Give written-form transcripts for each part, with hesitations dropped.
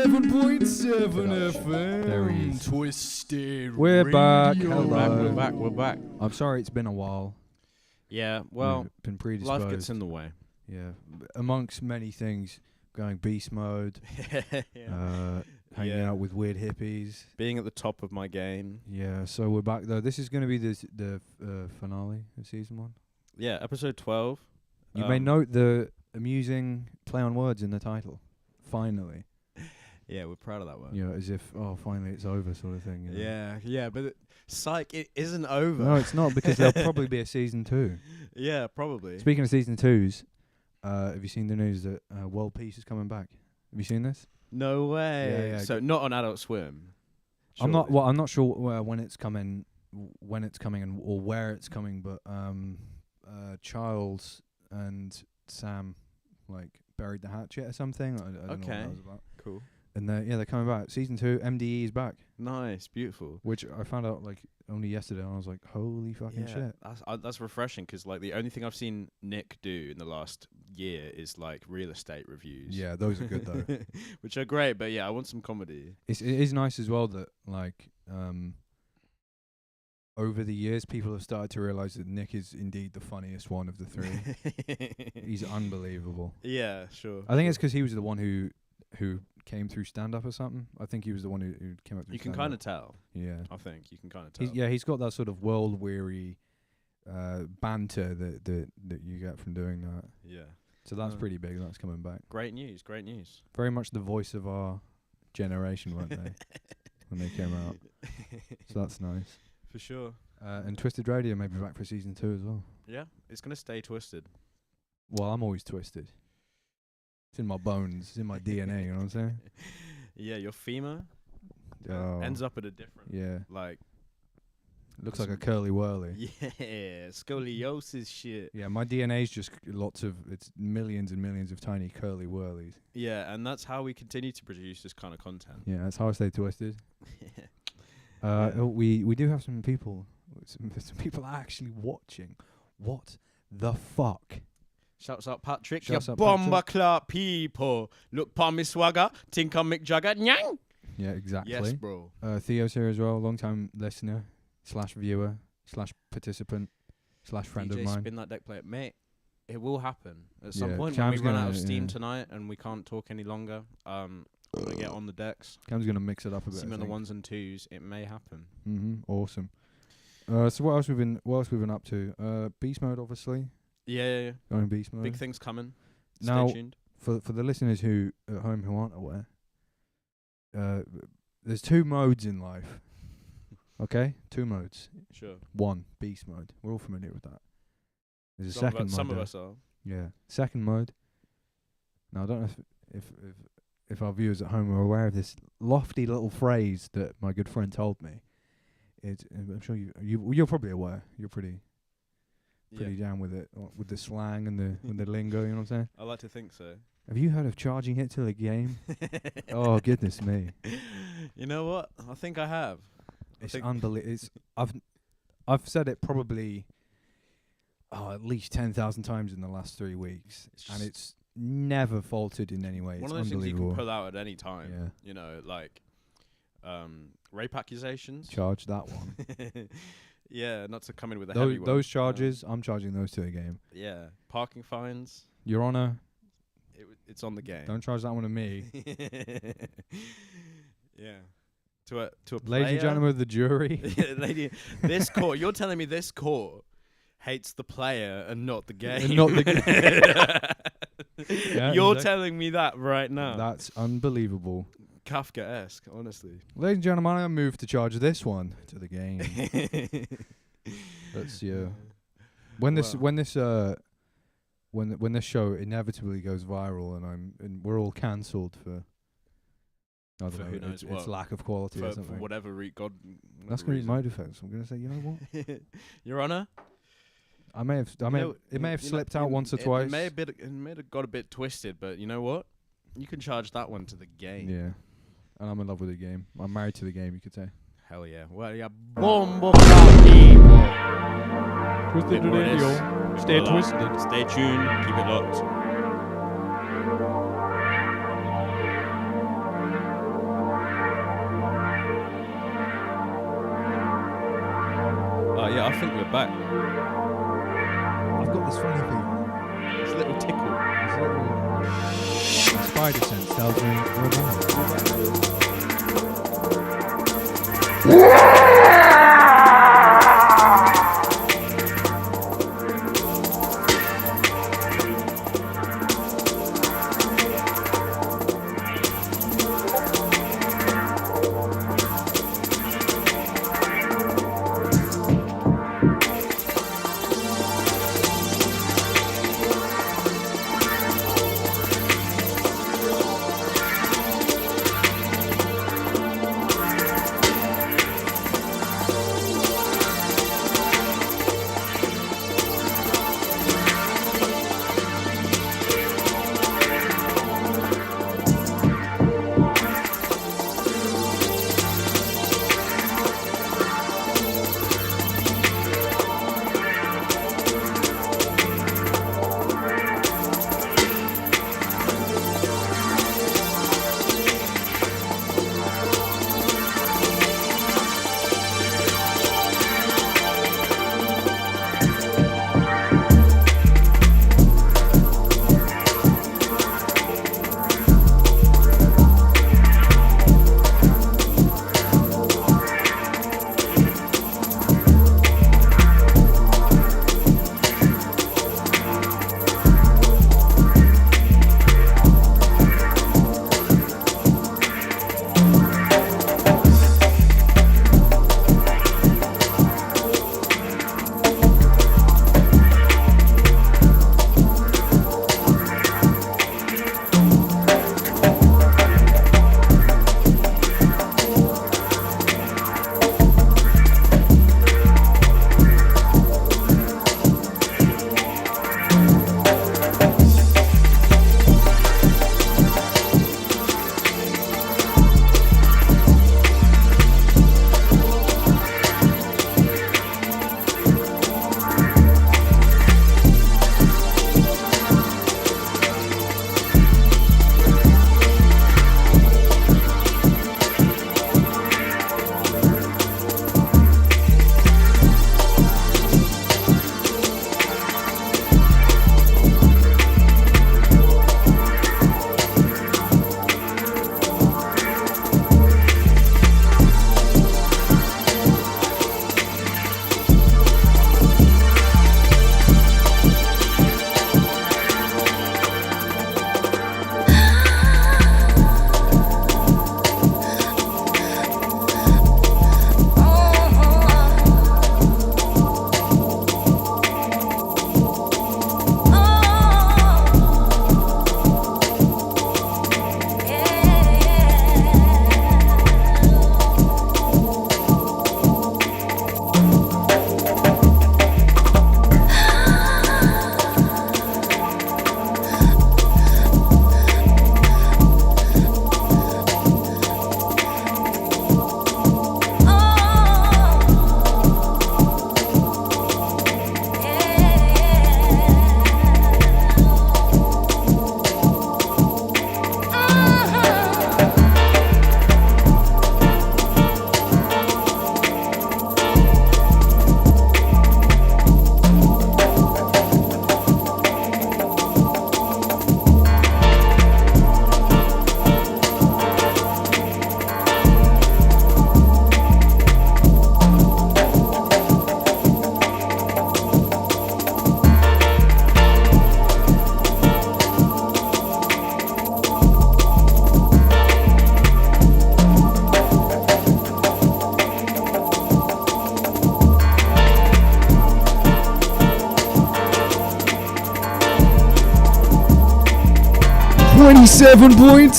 107.7 FM. There he is. Twisted We're Radio. back. We're back. I'm sorry it's been a while. Yeah, well, We've been predisposed. life gets in the way. Yeah, amongst many things, going beast mode, hanging out with weird hippies. Being at the top of my game. Yeah, so we're back though. This is going to be the finale of season 1. Yeah, episode 12. You may note the amusing play on words in the title. Finally. Yeah, we're proud of that one. You know, as if, finally it's over sort of thing. You know? Yeah, but psych, it isn't over. No, it's not, because there'll probably be a season 2. Yeah, probably. Speaking of season 2s, have you seen the news that World Peace is coming back? Have you seen this? No way. Yeah. So not on Adult Swim. I'm not sure when it's coming, and or where it's coming, but Charles and Sam buried the hatchet or something. I don't know what that was about. Cool. And they're coming back. Season 2, MDE is back. Nice, beautiful. Which I found out only yesterday, and I was like, holy fucking shit. That's refreshing, because the only thing I've seen Nick do in the last year is real estate reviews. Yeah, those are good though. Which are great, but yeah, I want some comedy. It is nice as well that over the years people have started to realise that Nick is indeed the funniest one of the three. He's unbelievable. Yeah, sure. I think it's 'cause he was the one who came through stand-up or something. I think he was the one who came up through stand-up. You can kind of tell. Yeah. I think you can kind of tell. He's got that sort of world-weary banter that you get from doing that. Yeah. So that's pretty big. That's coming back. Great news. Very much the voice of our generation, weren't they, when they came out? So that's nice. For sure. And Twisted Radio may be back for season 2 as well. Yeah, it's going to stay twisted. Well, I'm always twisted. It's in my bones. It's in my DNA, you know what I'm saying? Yeah, your femur Oh. ends up at a different... Yeah. Looks like a some- curly whirly. Yeah, scoliosis shit. Yeah, my DNA's just it's millions and millions of tiny curly whirlies. Yeah, and that's how we continue to produce this kind of content. Yeah, that's how I stay twisted. Yeah. We do have some people. Some people are actually watching. What the fuck? Shouts out Patrick. Shouts You out bomber club people. Look pa me swagger. Think I'm Mick Jagger. Nyang. Yeah, exactly. Yes, bro. Theo's here as well, long-time listener / viewer / participant / friend DJ of mine. Spin that deck player. Mate, it will happen. At some Yeah, point Cam's when we run out gonna- of steam yeah. tonight and we can't talk any longer, I'm going to get on the decks. Cam's gonna mix it up a bit. See me on the 1s and 2s. It may happen. Awesome. So what else we've been up to? Beast mode, obviously. Yeah. Going beast mode. Big things coming. Now- Stay tuned. For the listeners who at home who aren't aware, there's 2 modes in life. Okay, 2 modes. Sure. 1, beast mode. We're all familiar with that. There's a Some second mode. of there. us are. Yeah, second mode. Now I don't know if our viewers at home are aware of this lofty little phrase that my good friend told me. I'm sure you're probably aware. You're pretty down with it, with the slang and the lingo. You know what I'm saying? I like to think so. Have you heard of charging it till a game? Oh goodness me! You know what? I think I have. It's unbelievable. I've said it probably at least 10,000 times in the last 3 weeks, and it's never faltered in any way. One It's of those things you unbelievable. can pull out at any time. Yeah. You know, rape accusations. Charge that one. Yeah, not to come in with a heavy one. Those charges, I'm charging those to the game. Yeah, parking fines. Your Honour, It's on the game. don't charge that one to me. Yeah. To a Ladies and player. gentlemen of the jury. This court. You're telling me this court hates the player and not the game. And not the Yeah, You're exactly. telling me that right now. That's unbelievable. Kafka-esque, honestly. Ladies and gentlemen, I move to charge this one to the game. That's when this show inevitably goes viral and we're all cancelled for I don't For know, who knows its what. lack of quality or For something. whatever God. That's gonna be my defense. I'm gonna say, you know what? Your Honour. It may have slipped out once or twice. It may have got a bit twisted, but you know what? You can charge that one to the game. Yeah. And I'm in love with the game. I'm married to the game, you could say. Hell yeah. Well, yeah. Bombo people. Twisted Bit more Radio. this. Stay Bit more that. twisted. Stay tuned. Keep it locked. back. I've got this funny feeling. It's a little tickle. This little spider sense tells me you're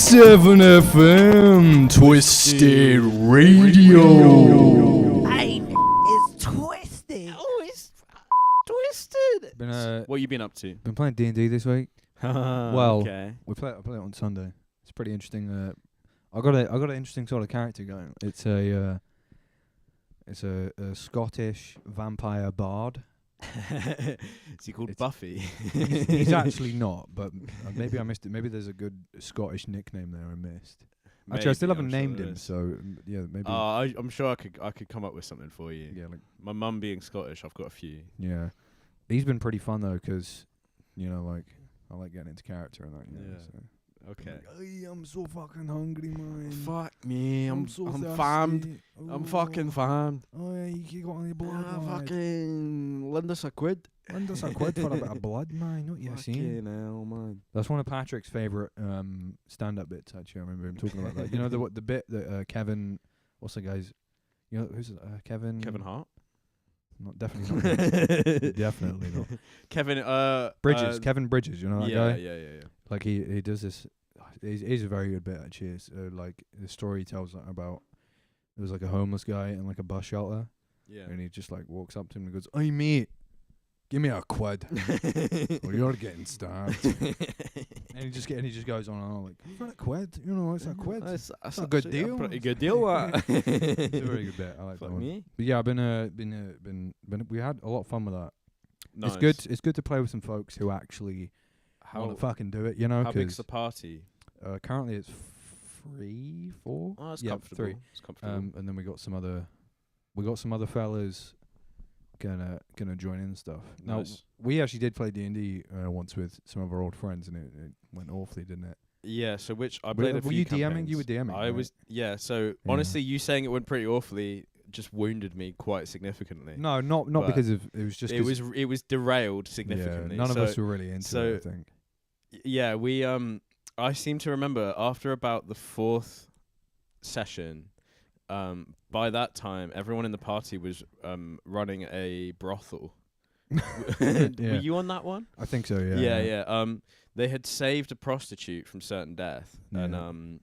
.7 FM, Twisted Radio. It's twisted. Oh, it's twisted. What you been up to? Been playing D&D this week. Well, okay. I play it on Sunday. It's pretty interesting. I got an interesting sort of character going. It's a Scottish vampire bard. Is he called Buffy? He's actually not, but maybe I missed it. Maybe there's a good Scottish nickname there I missed. Actually, I still Maybe, haven't I'm sure named there him, is. so yeah, maybe. I'm sure I could come up with something for you. Yeah, like My mum being Scottish, I've got a few. yeah. He's been pretty fun though, 'cause like I like getting into character and that. Yeah. So. Okay. Hey, I'm so fucking hungry, man. Fuck me, I'm so farmed. thirsty. I'm fucking farmed. Oh yeah, you got any blood? Fucking lend us a quid. Lend us a quid for a bit of blood, man. What you saying? Fucking hell, man. That's one of Patrick's favourite stand-up bits. Actually, I remember him talking about that. You know the bit that Kevin, what's the guy's? You know who's Kevin? Kevin Hart. Not definitely not. Definitely not. Kevin. Bridges. Kevin Bridges. You know that guy? Yeah. Like he does this. He's a very good bit actually. It's, like the story he tells about. There was like a homeless guy in like a bus shelter. Yeah. And he just like walks up to him and goes, "Hey mate, give me a quid, or you're getting stabbed." and he just goes on like, "For a quid, it's a quid. That's a good deal. Pretty good deal. It's a very good bit. I like that one. Me. But yeah, I've been. We had a lot of fun with that. Nice. It's good. It's good to play with some folks who actually want to fucking do it. How big's the party? Currently it's 3, 4. Oh, that's yeah, comfortable. 3. It's comfortable. And then we got some other fellas gonna join in and stuff. Nice. Now we actually did play D&D once with some of our old friends, and it went awfully, didn't it? Yeah. So which I played a few Were you DMing? campaigns. You were DMing. I right? was. Yeah. So honestly, you saying it went pretty awfully just wounded me quite significantly. No, not But because of it was just. It was derailed significantly. Yeah, none of us were really into it, I think. Yeah, we I seem to remember after about the 4th session, by that time everyone in the party was running a brothel. Were you on that one? I think so. Yeah. Yeah. They had saved a prostitute from certain death, and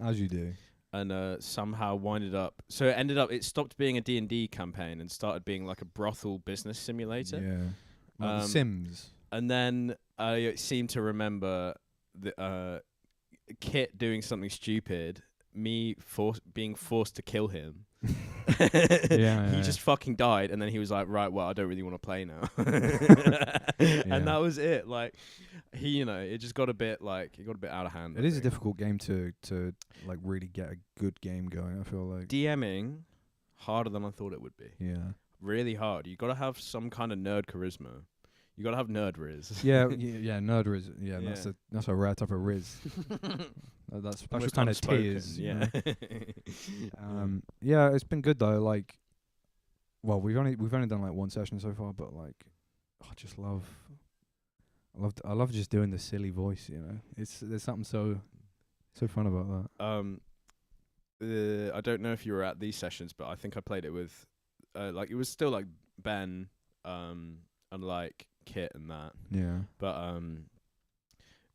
as you do. And somehow winded up. So it stopped being a D&D campaign and started being like a brothel business simulator. Yeah. Like The Sims. And then I seem to remember the Kit doing something stupid, me being forced to kill him. He just fucking died, and then he was like, "Right, well, I don't really want to play now." And that was it. Like, it just got a bit out of hand. It is a difficult game to like really get a good game going. I feel like DMing harder than I thought it would be. Yeah, really hard. You got to have some kind of nerd charisma. You got to have nerd riz. yeah, nerd riz. Yeah, that's a rare type of riz. That special kind of tears. Yeah. Yeah, it's been good though. Like, well, we've only done like one session so far, but like, I love just doing the silly voice. There's something so fun about that. I don't know if you were at these sessions, but I think I played it with, it was still like Ben, and like Kit and that. Yeah. But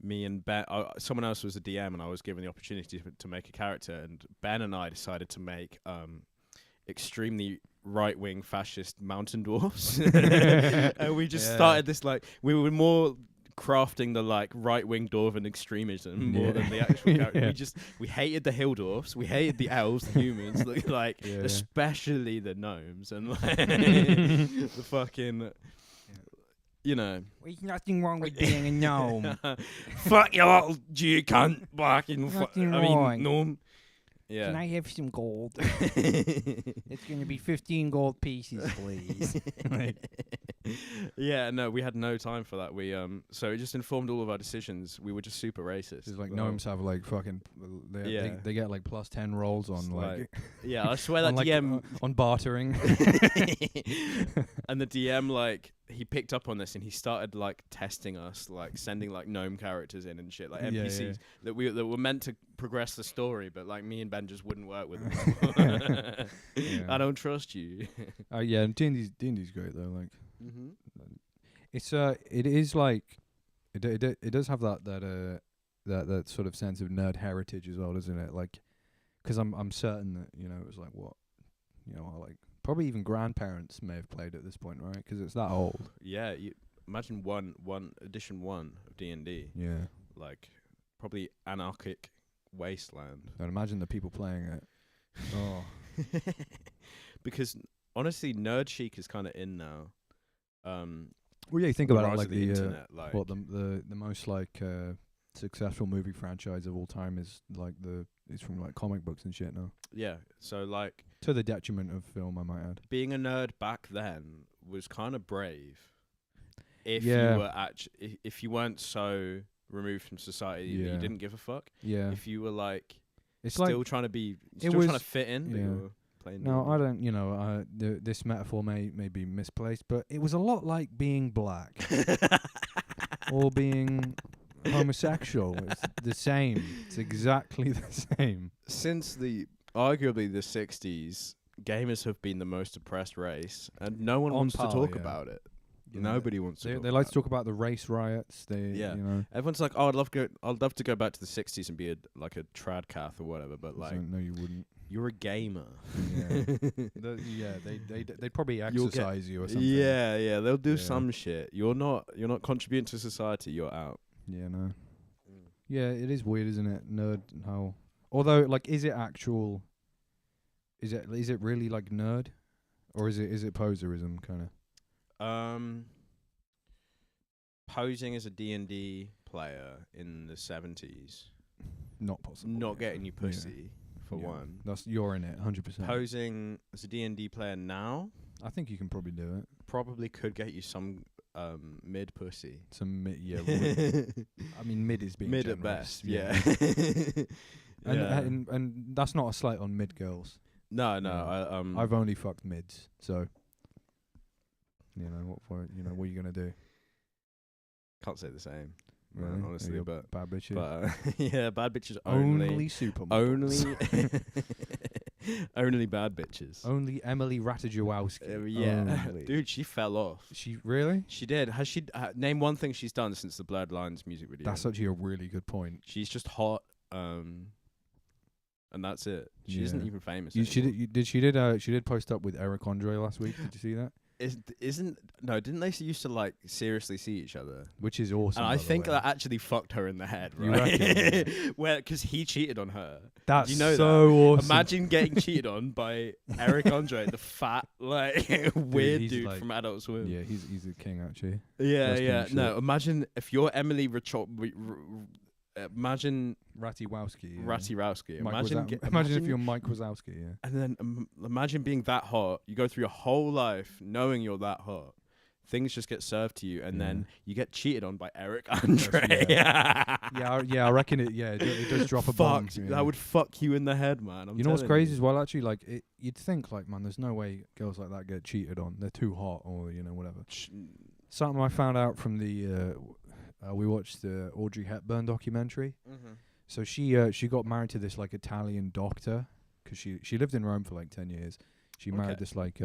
me and Ben, someone else was a DM, and I was given the opportunity to make a character, and Ben and I decided to make extremely right-wing fascist mountain dwarfs. And we just started this, like, we were more crafting the like right-wing dwarven extremism more than the actual character. We hated the hill dwarfs, we hated the elves, the humans, especially the gnomes, and like the fucking There's nothing wrong with being a gnome. Fuck you little Jew cunt, fucking gnome. Yeah. Can I have some gold? It's going to be 15 gold pieces, please. Yeah, no, we had no time for that. We so it just informed all of our decisions. We were just super racist. It's like gnomes have like fucking they get like +10 rolls on like yeah, I swear that like, DM on bartering. And the DM like he picked up on this and he started like testing us, like sending like gnome characters in and shit, like NPCs that were meant to progress the story, but like me and Ben just wouldn't work with them. I don't trust you. Yeah, D&D's great though. Like, it's it is like it does have that sort of sense of nerd heritage as well, doesn't it? Like, because I'm certain that it was like like probably even grandparents may have played at this point, right? Because it's that old. Yeah, imagine one edition 1 of D&D. Yeah, like probably anarchic wasteland. And imagine the people playing it. Oh, because honestly, nerd chic is kind of in now. Well, yeah, you think about it, like the internet, like the most like successful movie franchise of all time is like it's from like comic books and shit now. Yeah. So like To the detriment of film, I might add. being a nerd back then was kind of brave. If Yeah. you were if you weren't so removed from society that Yeah. you didn't give a fuck. Yeah. If you were like It's still like trying to be it still trying to was- fit in, but yeah. you were playing. no, normal. I don't. You know, this metaphor may be misplaced, but it was a lot like being black or being homosexual. It's the same. It's exactly the same. Since arguably the 60s, gamers have been the most oppressed race, and no one On wants par, to talk yeah. about it. You know, Nobody wants to. They like to talk about the race riots. Yeah. You know. Everyone's like, "Oh, I'd love to go back to the 60s and be a trad cath or whatever." But So, like, no, you wouldn't. you're a gamer. Yeah. They'd probably You'll get- exercise you or something. Yeah, they'll do Yeah. some shit. You're not contributing to society. You're out. Yeah, no. Yeah, it is weird, isn't it? Nerd how although like is it really like nerd? Or is it poserism kinda? Posing as a D&D player in the 70s, Not possible. not yeah. getting you pussy for Yeah. one. You're in it, 100%. Posing as a D&D player now I think you can probably do it. probably could get you some mid pussy. Some mid, yeah. I mean, mid is being Mid at generous, best, yeah. And, Yeah. and that's not a slight on mid girls. No, Yeah. I've only fucked mids, so you know what for? You know what are you gonna do? can't say the same, Really? honestly, You're but bad bitches. yeah, bad bitches only only supermodels. only bad bitches. Only Emily Ratajkowski. Yeah, Only. dude, she fell off. She really? She did. Has she name one thing she's done since the Blurred Lines music video? That's actually a really good point. She's just hot, and that's it. She isn't Yeah. even famous. She anymore. did post up with Eric Andre last week. Did you see that? Didn't they used to like seriously see each other? Which is awesome. And I by the think way. that actually fucked her in the head, You right? reckon? Well, because he cheated on her. That's you know so awesome. Imagine getting cheated on by Eric Andre, the fat, like weird he's dude like- from Adult Swim. Yeah, he's a king actually. yeah, That's yeah. kinda No, shit. imagine if you're Emily imagine Ratty-wowski. Yeah. Ratty Rowski. Mike Imagine if you're Mike Wazowski, yeah. And then imagine being that hot. You go through your whole life knowing you're that hot. Things just get served to you, and then you get cheated on by Eric Andre. I reckon it. Yeah, it does drop a bomb. Fucked. Yeah. That would fuck you in the head, man. You know what's crazy as well? Actually, like you'd think, like, man, there's no way girls like that get cheated on. They're too hot, or whatever. Something I found out from the we watched the Audrey Hepburn documentary. Mm-hmm. So she got married to this like Italian doctor because she lived in Rome for like 10 years. She married Okay. this like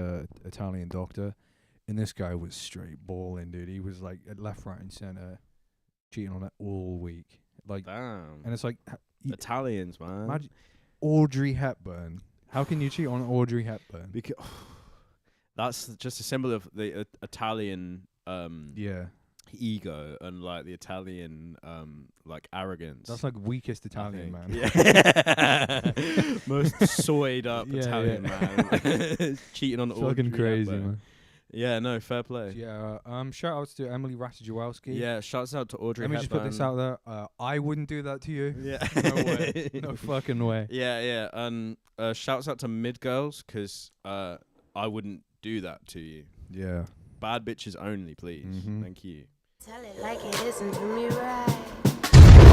Italian doctor, and this guy was straight balling, dude. He was like at left, right, and center, cheating on her all week. Like, Damn. and it's like, Italians, man. imagine Audrey Hepburn. How can you cheat on Audrey Hepburn? Because that's just a symbol of the Italian Yeah, ego and like the Italian like arrogance. that's like weakest I Italian man. think. Yeah. Most soyed up Yeah, Italian man. Cheating on It's Audrey fucking crazy, Hepburn. man. Yeah, no, fair play. Yeah, shout outs to Emily Ratajkowski. Yeah, shouts out to Audrey Let me Hepburn. just put this out there. I wouldn't do that to you. Yeah. No way. No fucking way. Yeah, yeah. Shouts out to mid girls, 'cause I wouldn't do that to you. Yeah. Bad bitches only, please. Mhm. Thank you. Tell it like it is and do me right.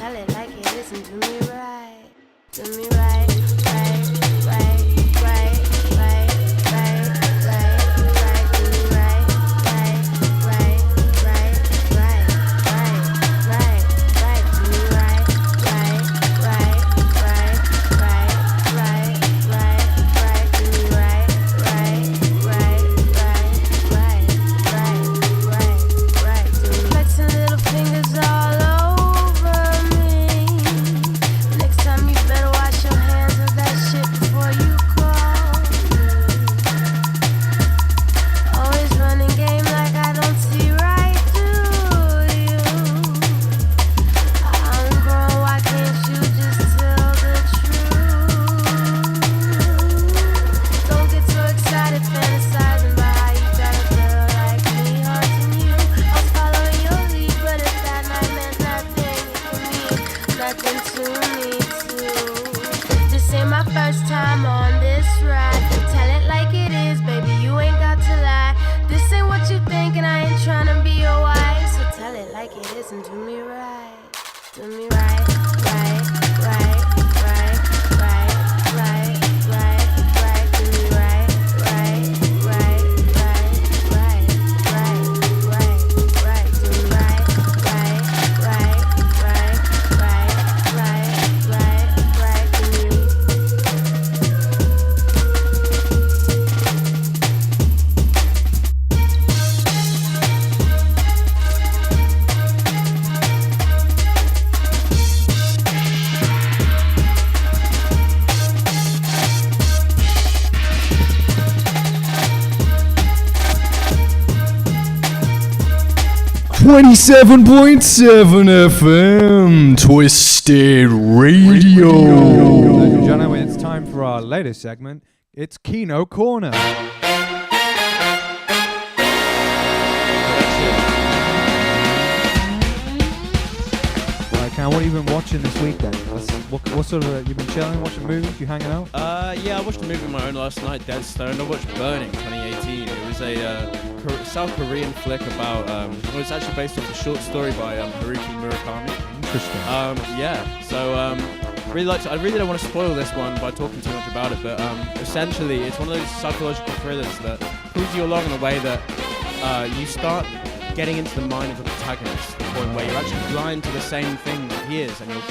tell it like it is and do me right. Do me right, right, right, right, right, right, right, right. Do me right, right, right, right, right, right, right, right. Do me right, right, right, right, right, right, right, right. Do me right, right, right, right, right, right, right, right. Do me flexing little fingers all over me. Next time you better wash your hands of that shit before you call me. Always running game like I don't see right through you. I'm grown, why can't you just tell the truth? Don't get so excited fantasizing about how you got a girl like me haunting you. I was following your lead, but if that night meant nothing, it could mean nothing to me too. This ain't my first time on this ride. Tell it like it is, baby, you ain't got to lie. This ain't what you think, and I ain't tryna be your wife. So tell it like it is and do me right. Do me right, right, right, right, right, right, right, right. Do me right, right, right, right, right, right, right, right. Do me right, right, right, right, right, right, right, right. Do me. 27.7 FM, Twisted Radio. Ladies and gentlemen, it's time for our latest segment. It's Kino Corner. Cam, what have you been watching this week then? What sort of, you been chilling, watching movies, you hanging out? Yeah, I watched a movie of my own last night, Dead Stone. I watched Burning 2018. It was a South Korean flick about, well, it's actually based off a short story by Haruki Murakami. Interesting. I really don't want to spoil this one by talking too much about it, but essentially it's one of those psychological thrillers that pulls you along in a way that you start getting into the mind of the protagonist, to the point where you're actually blind to the same thing that he is, and you're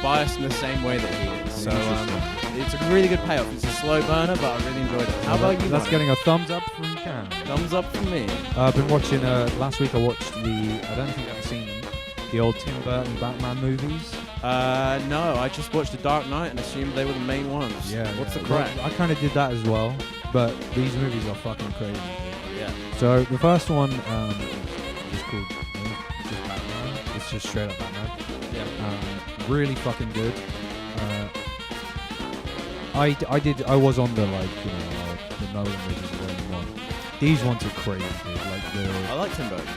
biased in the same way that he is. So it's a really good payoff. It's a slow burner, but I really enjoyed it. How about you? That's Mike? getting a thumbs up from Cam. Thumbs up from me. I've been watching, last week I watched I don't think I've seen them, the old Tim Burton Batman movies. No, I just watched The Dark Knight and assumed they were the main ones. What's the crack? Well, I kind of did that as well, but these movies are fucking crazy. Yeah. So the first one is called just Batman. It's just straight up Batman. Yeah. Really fucking good. I was on the the Nolan movies the only one. These ones are crazy, dude. I like Tim Burton.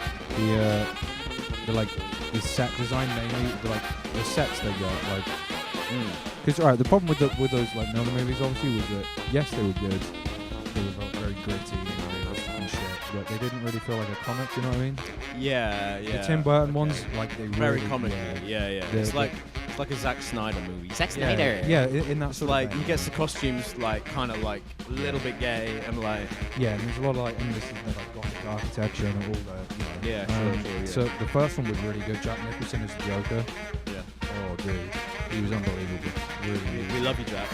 The set design mainly, the sets they got, because the problem with those Nolan movies obviously was that yes they were good, they were very gritty and realistic and shit, but they didn't really feel like a comic. You know what I mean? Yeah. The Tim Burton ones, they very really, comic. Yeah. It's like a Zack Snyder movie. Zack Snyder. Yeah, in that sort of of he gets the costumes kind of a little bit gay and yeah, and there's a lot of and this is gothic architecture and all that. Yeah, sure. So the first one was really good. Jack Nicholson as the Joker. Yeah. Oh, dude, he was unbelievable. Really. We love you, Jack.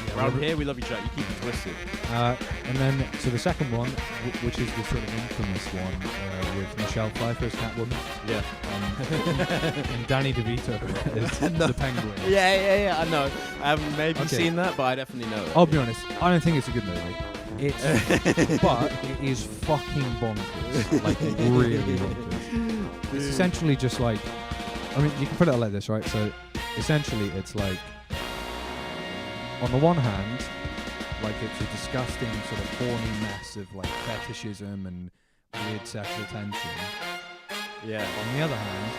Yeah, Around here, we love you, Jack. You keep it twisted. And then, so the second one, which is the sort of infamous one, with Michelle Pfeiffer as Catwoman. Yeah. And Danny DeVito as the Penguin. Yeah, I know. I haven't maybe seen that, but I definitely know it. I'll be honest, I don't think it's a good movie. But it is fucking bonkers. Really bonkers. It's essentially just you can put it like this, right? So, essentially, it's on the one hand, it's a disgusting sort of horny mess of fetishism and weird sexual tension. Yeah. On the other hand,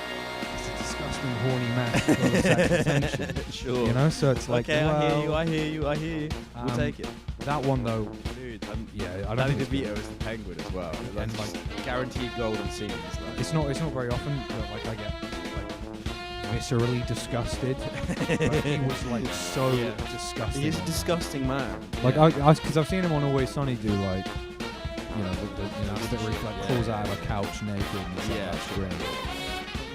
it's a disgusting horny mess of sexual tension. Sure. You know, so it's okay, I hear you. We'll take it. That one though, dude. I don't Danny think DeVito is the Penguin as well. And guaranteed golden scenes. It's not very often that I get viscerally disgusted. Like, he was like so Yeah. disgusting. He's a on disgusting man. that. Like because I've seen him on Always Sunny do like, you know, the bit where he like crawls out of a couch naked and stuff Yeah. like screaming.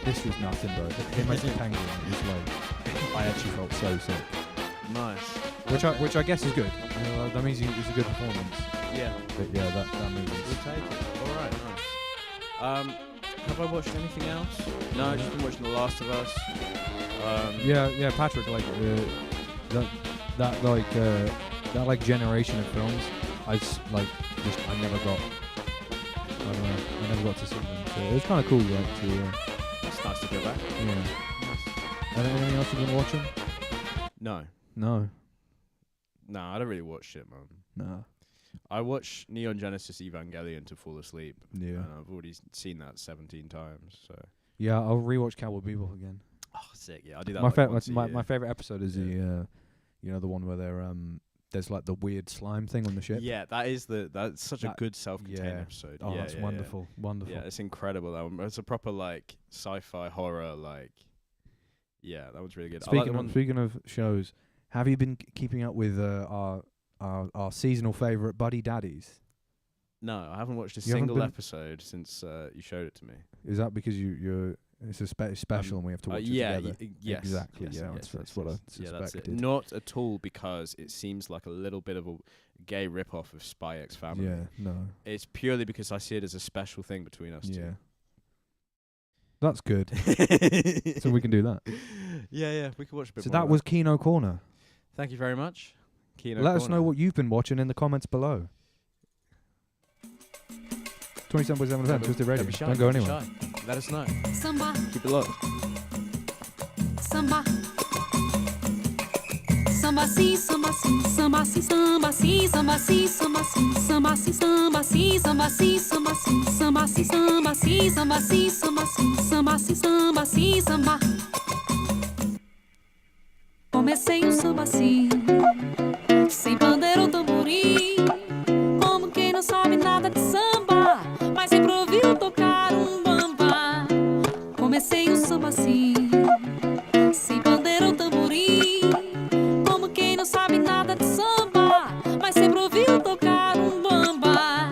This was nothing, bro. Him as the penguin was like, I actually felt so sick. Nice. Which I guess is good. You know, that means it's a good performance. Yeah. But yeah, that movie. We'll take it. All right. Nice. Have I watched anything else? No, I've just been watching The Last of Us. Yeah, Patrick, like that like generation of films, I never got. I don't know. I never got to see them. So it was kind of cool, like to. It's nice to go back. Yeah. Nice. Anything else you've been watching? No. No. I don't really watch shit, man. No. I watch Neon Genesis Evangelion to fall asleep. Yeah. And I've already seen that 17 times. So. Yeah, I'll rewatch Cowboy Bebop again. Oh, sick! Yeah, I do that. My favorite episode is the the one where there's like the weird slime thing on the ship. Yeah, that's such a good self-contained episode. Oh, yeah, that's wonderful. Wonderful. Yeah, it's incredible. That one. It's a proper like sci-fi horror. Like, yeah, that one's really good. Speaking of shows, have you been keeping up with our seasonal favorite Buddy Daddies? No, I haven't watched a You haven't single been- episode since you showed it to me. Is that because it's a special and we have to watch it yeah, together? yes, Exactly. yes, yeah, yes, that's what I Yeah, that's it. suspected. Not at all, because it seems like a little bit of a gay rip-off of Spy X Family. Yeah, no. It's purely because I see it as a special thing between us Yeah. That's good. So we can do that. Yeah, we can watch a bit So more that of was Kino Corner. Thank you very much. Kino Let us Corner. know what you've been watching in the comments below. 27.7 FM, Twisted Radio. Don't be shy, Don't go don't be anywhere. shy. Let us know. Samba, Keep it locked. samba. Samba sim, samba sim, samba sim, samba sim, samba sim, samba sim, samba sim, samba sim, samba sim, samba sim, samba sim, samba sim, samba sim, samba sim, samba sim, samba sim, samba. Comecei samba sim, sem bandeira ou tamborim, como quem não sabe nada de samba, mas sempre ouviu tocar bamba. Comecei samba sim, sem bandeira ou tamborim, como quem não sabe nada de samba, mas sempre ouviu tocar bamba.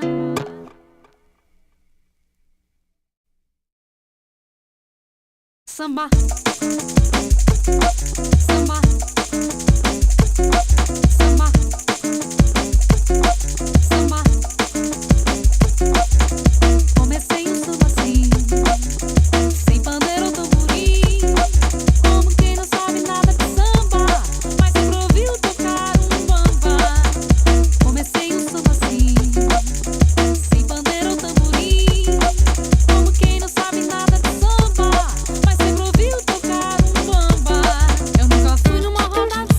Samba, samba, samba, samba. Comecei samba assim, sem bandeira ou tamborim, como quem não sabe nada de samba, mas sempre ouviu tocar bamba. Comecei samba assim, sem bandeira ou tamborim, como quem não sabe nada de samba, mas sempre ouviu tocar bamba. Eu nunca fui numa roda de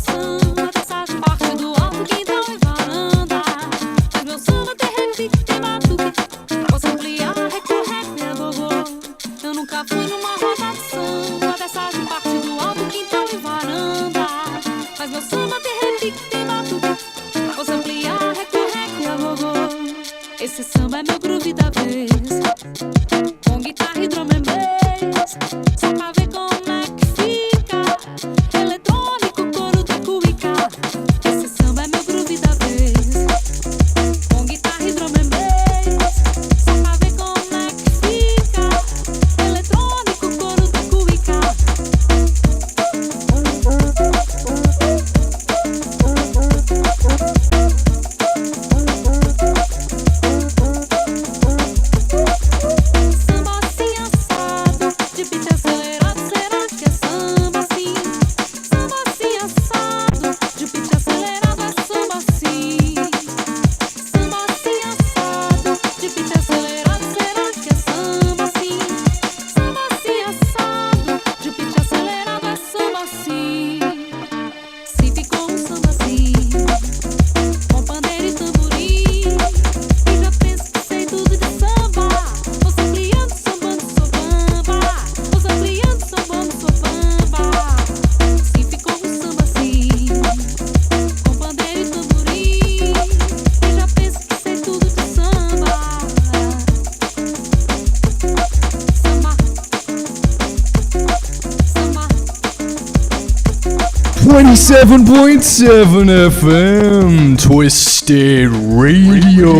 27.7 FM, Twisted Radio.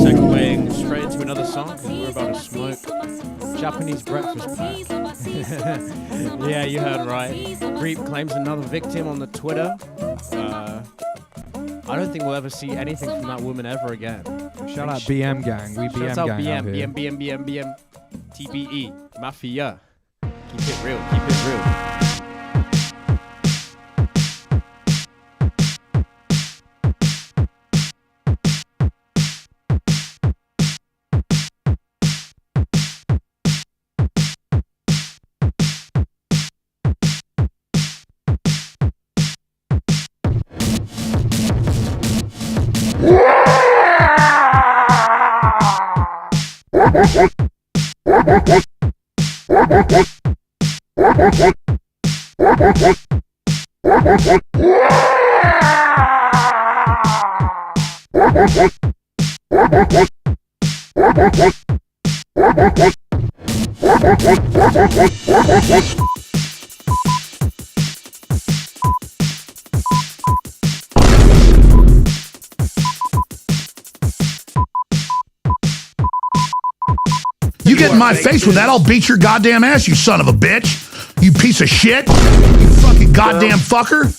Segueing straight into another song. We're about to smoke Japanese breakfast pack. Yeah, you heard right. Creep claims another victim on the Twitter. I don't think we'll ever see anything from that woman ever again. Shout out BM gang. We BM Shouts out gang out BM, here. BM, TBE, Mafia. Keep it real, keep it real. You get in my face with that, I'll beat your goddamn ass, you son of a bitch. You piece of shit. You fucking goddamn fucker.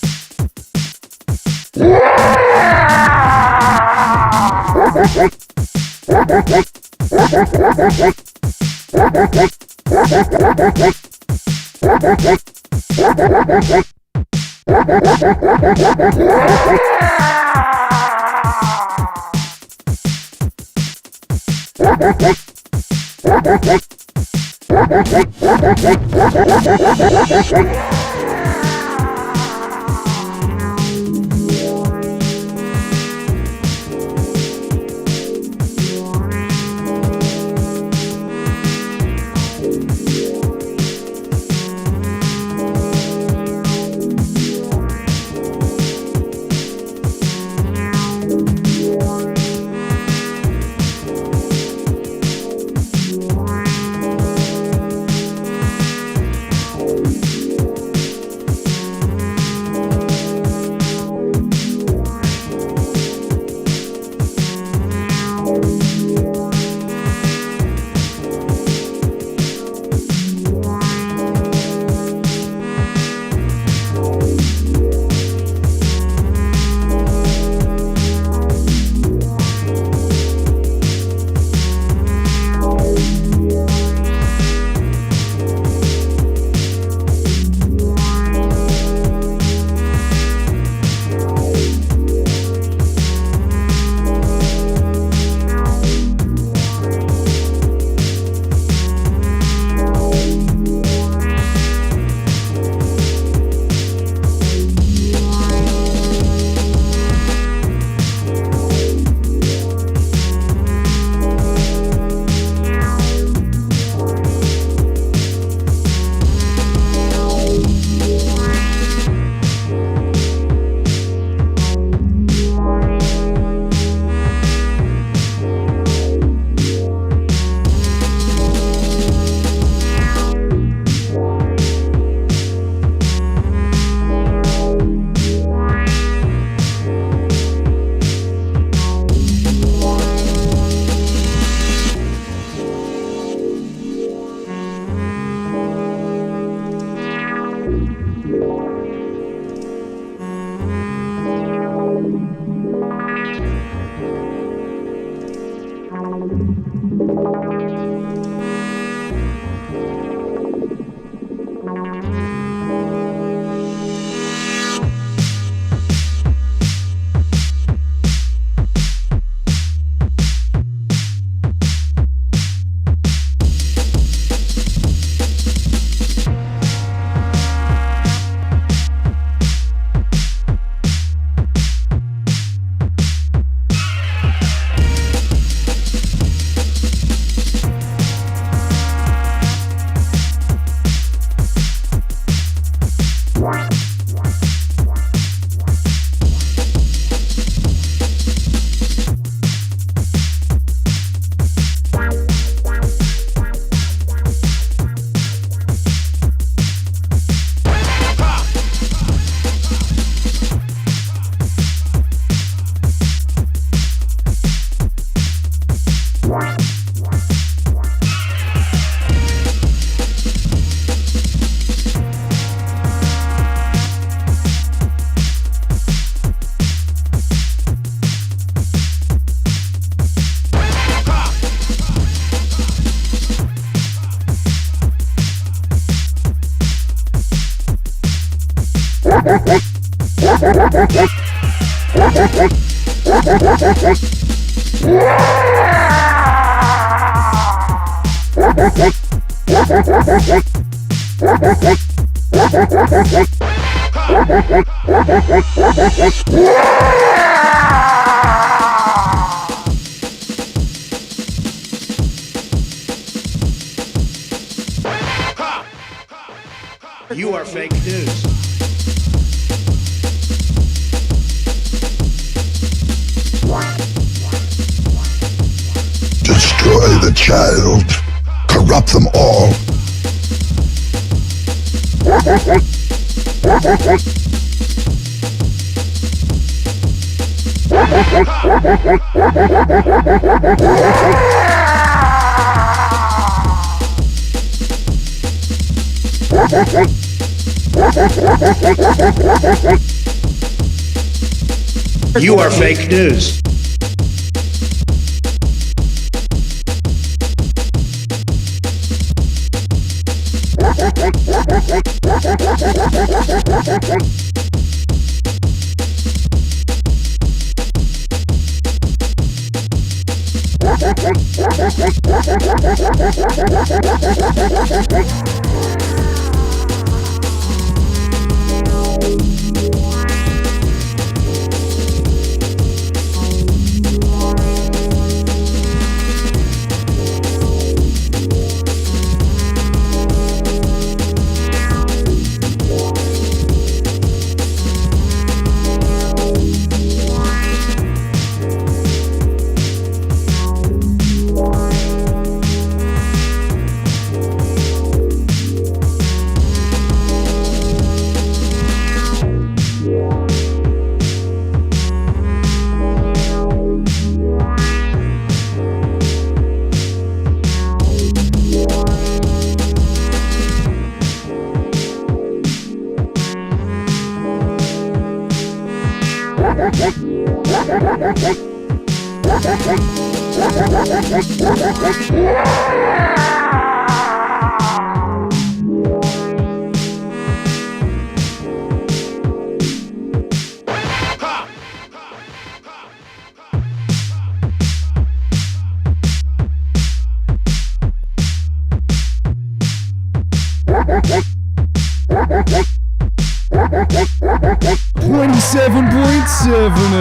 You are fake news. Destroy the child. Corrupt them all. You are fake news.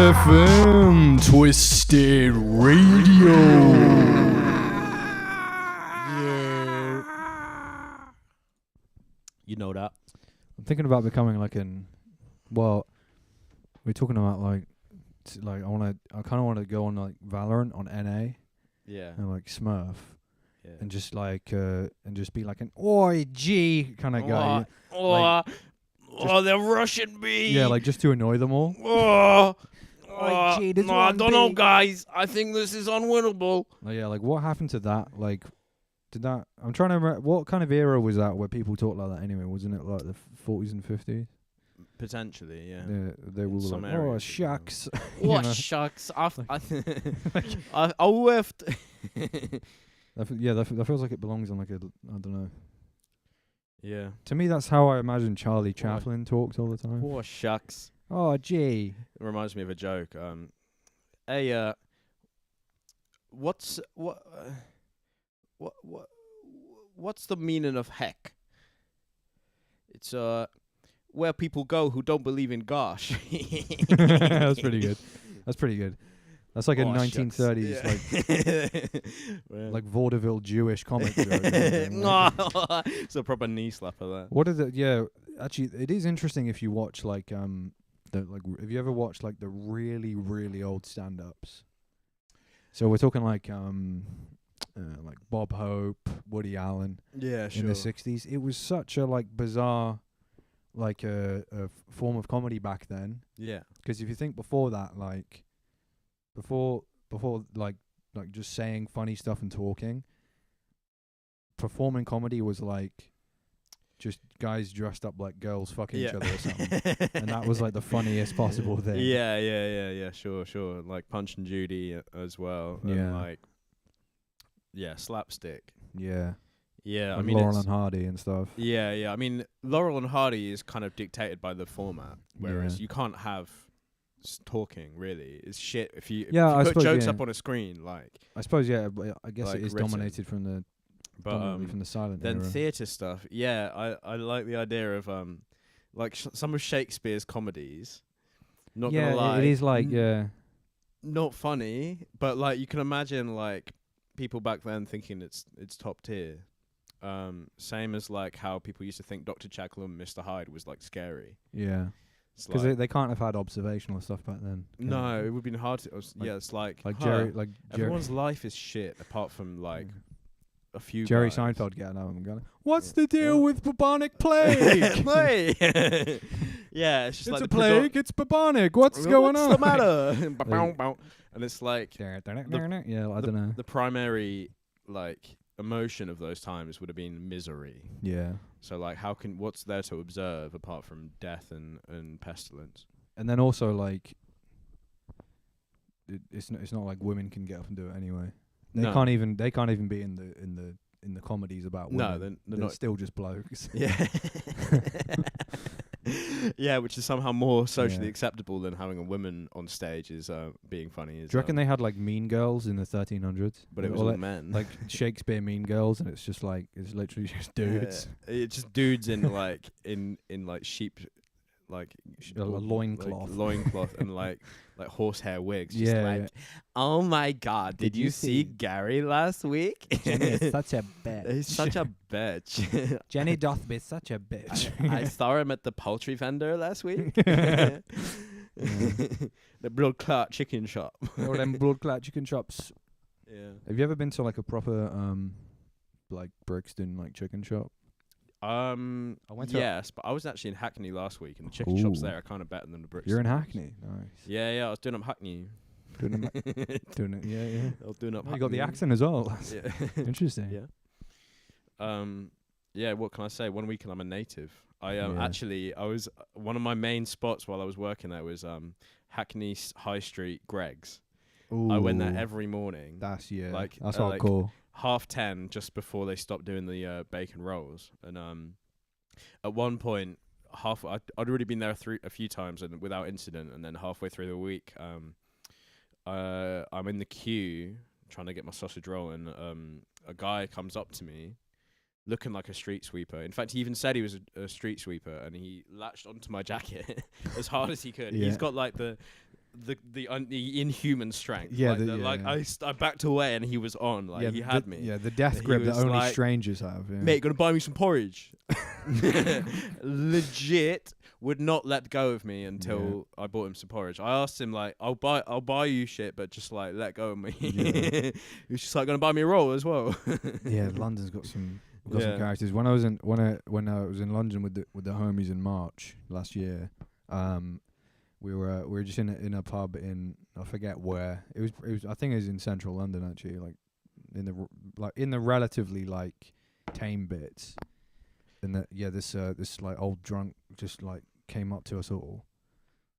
FM Twisted Radio. You know that. I'm thinking about becoming like well, we're talking about like I kind of want to go on like Valorant on NA Yeah. and like Smurf Yeah. and just like and just be like an oi G kind of guy. They're rushing me. Yeah, like just to annoy them all. Gee, there's no, I one don't know, big- guys. I think this is unwinnable. Like, yeah, like what happened to that? Like, did that? I'm trying to remember what kind of era was that where people talked like that anyway? Wasn't it like the 40s and 50s? Potentially, yeah. They were some like, areas, oh you shucks. know. What know? shucks? I whiffed. That feels like it belongs on like a I don't know. Yeah. To me, that's how I imagine Charlie Chaplin talked all the time. Poor shucks. Oh, gee. It reminds me of a joke. Hey, what's the meaning of heck? It's where people go who don't believe in gosh. That's pretty good. That's pretty good. That's like a Oh, 1930s like vaudeville Jewish comic joke. It's a proper knee slapper there. What is it? Yeah, actually, it is interesting if you watch like have you ever watched like the really really old stand-ups? So we're talking like Bob Hope, Woody Allen. Yeah, In the 60s. It was such a like bizarre like a form of comedy back then. Yeah. Because if you think before that, like before like just saying funny stuff and talking, performing comedy was like just guys dressed up like girls fucking each other or something. And that was like the funniest possible thing. Yeah, sure. Like Punch and Judy as well. And Yeah. like, yeah, slapstick. Yeah. Yeah, I Like mean, Laurel it's- and Hardy and stuff. yeah. I mean, Laurel and Hardy is kind of dictated by the format, whereas Yeah. you can't have talking really. It's shit if you, Yeah, if you I put suppose, jokes yeah. up on a screen, like. I suppose, yeah. But I guess Like it is written. dominated from the But dominantly from the silent then era. theatre stuff, yeah, I like the idea of like some of Shakespeare's comedies. Not yeah, gonna lie, it is like not funny, but like you can imagine like people back then thinking it's top tier. Same as like how people used to think Dr. Jekyll and Mr. Hyde was like scary. yeah. It's Because like, they can't have had observational stuff back then. can no, they? it would have been hard to. Like- Yeah, it's like like huh, Jerry, everyone's life is shit apart from like a few. Jerry guys. Seinfeld getting out and going, "What's Yeah. the deal Oh. with bubonic plague? Plague. Yeah, it's just It's like a the plague. It's bubonic. What's What's going on? the matter? Bow, bow. And it's like Yeah, I don't know. the primary like emotion of those times would have been misery. Yeah, So like, what's there to observe apart from death and pestilence? and then also like, it's not like women can get up and do it anyway. They No. can't even be in the comedies about No, women. they're They're not. still just blokes. Yeah. Yeah, which is somehow more socially Yeah. acceptable than having a woman on stage is being funny. Is, Do you reckon they had like Mean Girls in the 1300s? But it was Or all like, men. like Shakespeare Mean Girls, and it's just like it's literally just dudes. It's just dudes in like in like sheep, like A loincloth. like loincloth and like horsehair wigs. Just Yeah, like, oh my god, did you see Gary last week? such a bitch. He's such a bitch. Jenny doth be such a bitch. I saw him at the poultry vendor last week. The blood clot chicken shop. All them blood clot chicken shops. Yeah. Have you ever been to like a proper like Brixton like chicken shop? I went to Yes, but I was actually in Hackney last week, and the chicken shops Ooh. there are kind of better than the Brixton. You're in ones. Hackney, nice. Yeah, I was doing up Hackney. Doing it, doing it, yeah. I was doing up. You got the Hackney. accent as well. Yeah. Interesting. Yeah. Yeah. What can I say? One week and I'm a native. I Yeah. actually I was one of my main spots while I was working there was Hackney High Street Greg's. I went there Ooh, every morning. That's like, that's like, hardcore. 10:30 just before they stopped doing the bacon rolls, and at one point I'd already been there a few times and without incident, and then halfway through the week I'm in the queue trying to get my sausage roll, and a guy comes up to me looking like a street sweeper. In fact, he even said he was a street sweeper, and he latched onto my jacket as hard as he could. Yeah. He's got like the inhuman strength. Yeah, like, I backed away and he was on. Like, he had me. Yeah, the death He grip that was only like, strangers have. Yeah. Mate, gonna buy me some porridge. Legit would not let go of me until I bought him some porridge. I asked him like, I'll buy you shit, but just like let go of me. Yeah. He was just like, gonna buy me a roll as well. Yeah, London's got some some Yeah. characters. When I was in London with the homies in March last year, we were just in a pub in, I forget where. It was I think it was in central London actually, like in the relatively like tame bits. And this like old drunk just like came up to us all.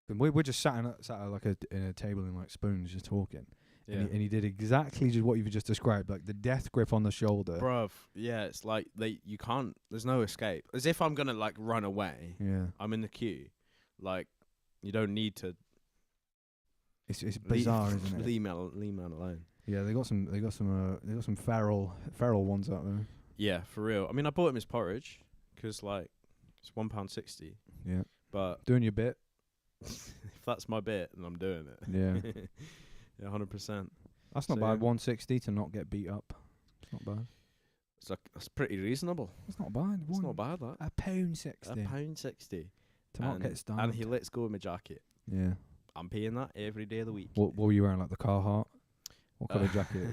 And we're just sat at like in a table in like spoons just talking. Yeah. And he did exactly just what you've just described, like the death grip on the shoulder. Bruv, yeah, it's like you can't, there's no escape. As if I'm gonna like run away. Yeah, I'm in the queue. Like, you don't need to it's bizarre, isn't it? leave me alone. Yeah, they got some feral ones out there. Yeah, for real. I mean, I bought him his porridge because like it's £1.60. Yeah, But doing your bit. if that's my bit, then I'm doing it. Yeah, Yeah, 100%. that's not So, bad. yeah. 160 to not get beat up. It's not bad. It's like, that's pretty reasonable. It's not bad. It's not bad, that. £1.60 £1.60. to not get stung. And he lets go of my jacket. Yeah. I'm paying that every day of the week. What were you wearing? Like the Carhartt? What colour jacket?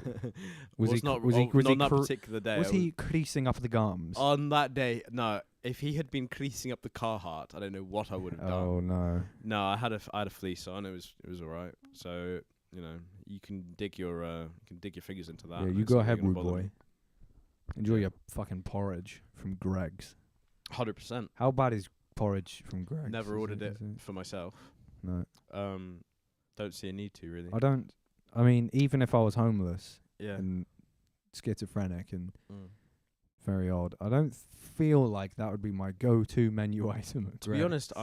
Was Was he not was he not on that cr- particular day. Was I he creasing up the gums? on that day? No. If he had been creasing up the Carhartt, I don't know what I would have done. Oh no. No, I had a fleece on. It was all right. So you can dig your fingers into that. Yeah, and you it's go not ahead, gonna rude bother boy. me. Enjoy Yeah. your fucking porridge from Greg's. 100%. How bad is porridge from Greg's? Never ordered it Is it? for myself. No. Don't see a need to really. I mean, even if I was homeless Yeah. and schizophrenic and Mm. very odd. I don't feel like that would be my go-to menu item. At To be Greggs. honest,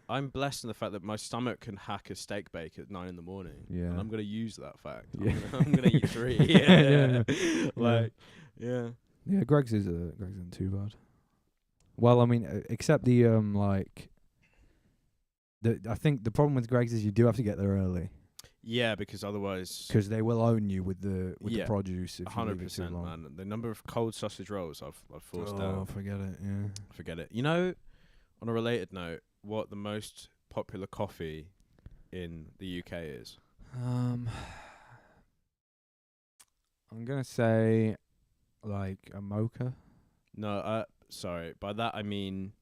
I'm blessed in the fact that my stomach can hack a steak bake at 9 a.m. Yeah. and I'm gonna use that fact. Yeah. I'm gonna eat 3. Yeah. Like, yeah. Yeah, Greggs isn't too bad. Well, I mean, except the like. I think the problem with Greggs is you do have to get there early Yeah, because otherwise, because they will own you with the Yeah, produce if you leave it too 100%, long. man. The number of cold sausage rolls I've forced Oh, down. forget it. Yeah. Forget it. You know, on a related note, what the most popular coffee in the UK is? I'm gonna say like a mocha. No, sorry. By that I mean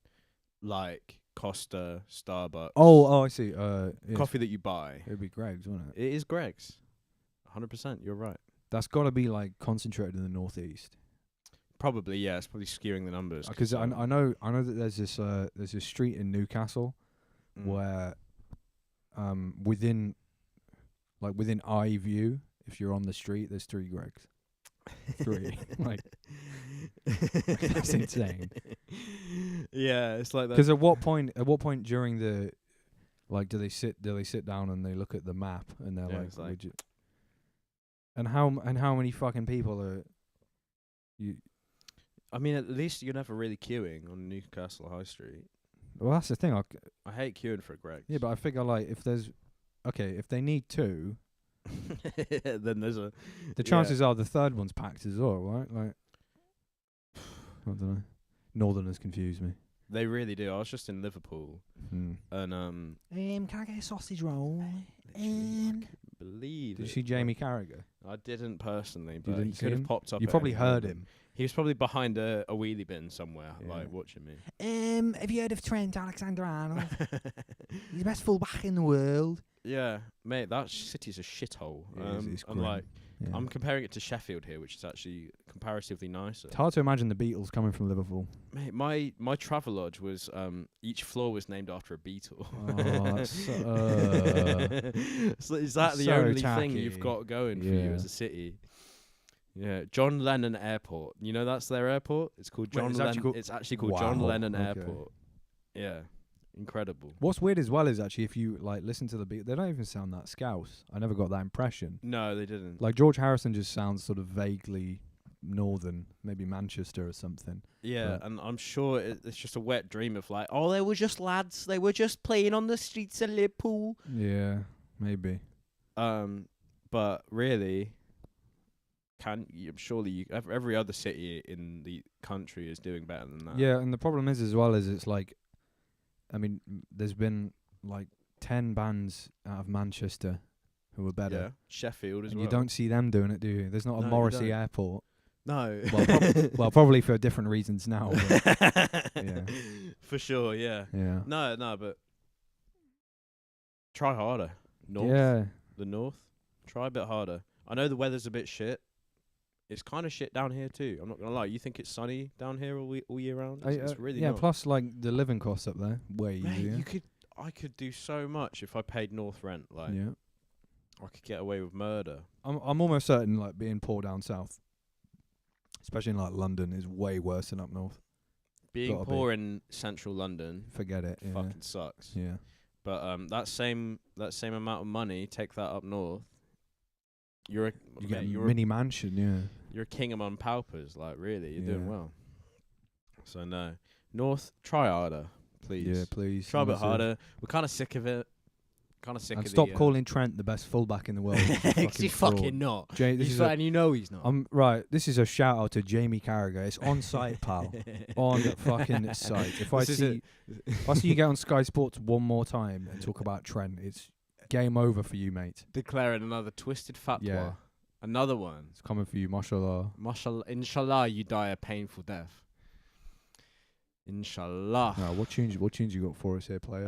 like Costa, Starbucks. Oh, I see. Yes. Coffee that you buy. It'd be Greggs, wouldn't it? It is Greggs. 100%. You're right. That's got to be like concentrated in the northeast. Probably, yeah. It's probably skewing the numbers. Because I know that there's this street in Newcastle where within eye view, if you're on the street, there's 3 Greggs. 3. Like that's insane. Yeah, it's like that. Because at what point during the like do they sit down and they look at the map and they're Yeah, like, it's like- would you, and how many fucking people are you? I mean, at least you're never really queuing on Newcastle High Street. Well, that's the thing. I hate queuing for a Greggs. Yeah, but I figure like if they need 2, then there's a. the chances are the third one's packed as well, right? Like, I don't know. Northerners confuse me. They really do. I was just in Liverpool, and Can I get a sausage roll? believe Did you it, see Jamie Carragher? I didn't personally, You but didn't he see could have him? popped up. You at probably any heard moment. him. He was probably behind a wheelie bin somewhere, Yeah. like watching me. Have you heard of Trent Alexander-Arnold? He's the best fullback in the world. Yeah, mate, that city's a shithole. It's and grim. like, Yeah. I'm comparing it to Sheffield here, which is actually comparatively nicer. It's hard to imagine the Beatles coming from Liverpool. Mate, my Travelodge was each floor was named after a Beatle. Oh, that's So is that the so only thing tacky. you've got going for you Yeah. as a city? Yeah, John Lennon Airport. You know that's their airport. It's called Wait, John it's Lennon. actually called- It's actually called John Wow, Lennon okay. Airport. Yeah, incredible. What's weird as well is actually if you like listen to the Beatles, they don't even sound that Scouse. I never got that impression. No, they didn't. Like George Harrison just sounds sort of vaguely northern, maybe Manchester or something. Yeah, But- and I'm sure it's just a wet dream of like, oh, they were just lads. They were just playing on the streets of Liverpool. Yeah, maybe. But really, surely every other city in the country is doing better than that. Yeah, and the problem is as well is it's like, I mean, there's been like 10 bands out of Manchester who are better. Yeah, Sheffield as And well. you don't see them doing it, do you? There's not No, a you Morrissey don't. Airport. No. Well, probably for different reasons now. But yeah. For sure. Yeah. yeah. No, but try harder. North. Yeah. The north. Try a bit harder. I know the weather's a bit shit. It's kind of shit down here too. I'm not gonna lie. You think it's sunny down here all year round? It's really yeah. not. Plus, like the living costs up there way Mate, easier. I could do so much if I paid north rent. Like, Yeah. I could get away with murder. I'm almost certain like being poor down south, especially in like London, is way worse than up north. Being Gotta be. poor in central London Forget it. Yeah. fucking sucks. Yeah. But that same amount of money, take that up north. You're a You get mate, a you're mini mansion. Yeah. you're a king among paupers. Like, really, you're doing Yeah. well. So no, north, try harder, please. Yeah. Please. Try a bit honestly. harder. We're kind of sick of it. Kind of sick And of stop the, calling Trent the best fullback in the world. He's fucking not. This He's is and you know he's not. right. This is a shout out to Jamie Carragher. It's on site, pal. On fucking site. If I This is see you get on Sky Sports one more time and talk about Trent, it's game over for you, mate. Declaring another twisted fatwa. Yeah. Another one. It's coming for you, mashallah. Mashallah, inshallah, you die a painful death. Inshallah. No, what tunes you got for us here, player?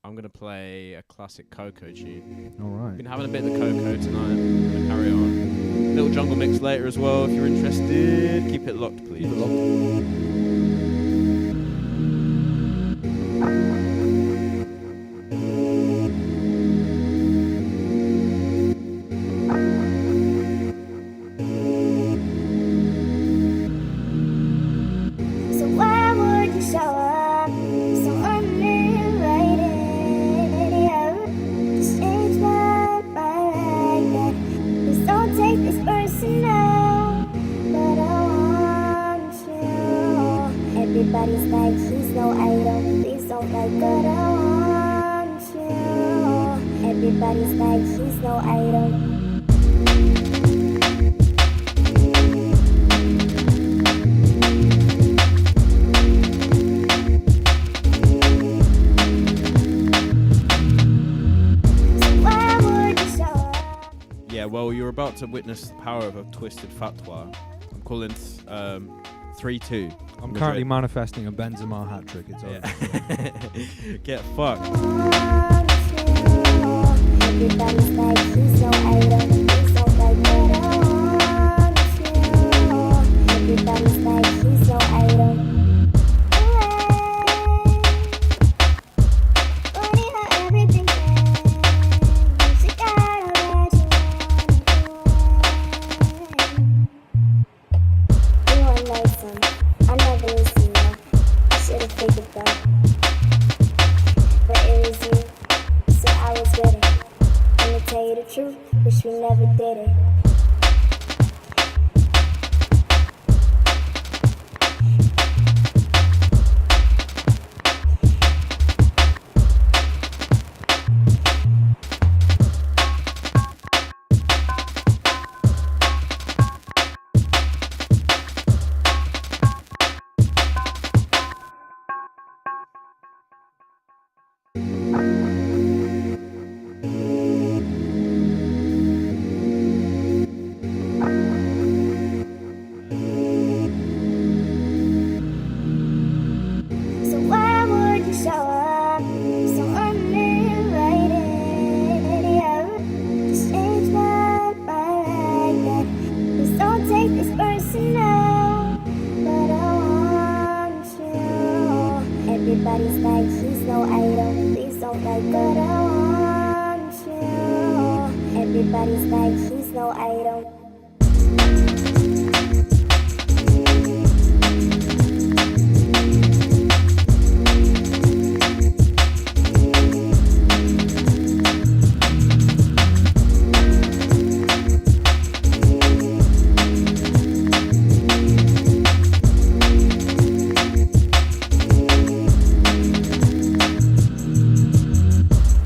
I'm gonna play a classic Coco tune. All right. Been having a bit of the Coco tonight. I'm gonna carry on. Little jungle mix later as well if you're interested. Keep it locked, please. Keep it locked. Everybody's like, he's no idol. Please don't like what I want you. Everybody's like, he's no idol. Yeah, well, you're about to witness the power of a twisted fatwa. I'm calling 3-2. I'm currently manifesting a Benzema hat trick. It's over. Yeah. Get fucked. Everybody's like, he's no idol. Please don't like what I want you. Everybody's like, he's no idol. Funny how everything ends. You gotta let you want like some. I never listened, no. I should've figured though. But it was you, so I was with it. And to tell you the truth, wish we never did it. So why would you show up so uninvited? Just change my mind like that. Please don't take this personal, but I want you. Everybody's like, he's no idol. Please don't like what I want you. Everybody's like, he's no idol.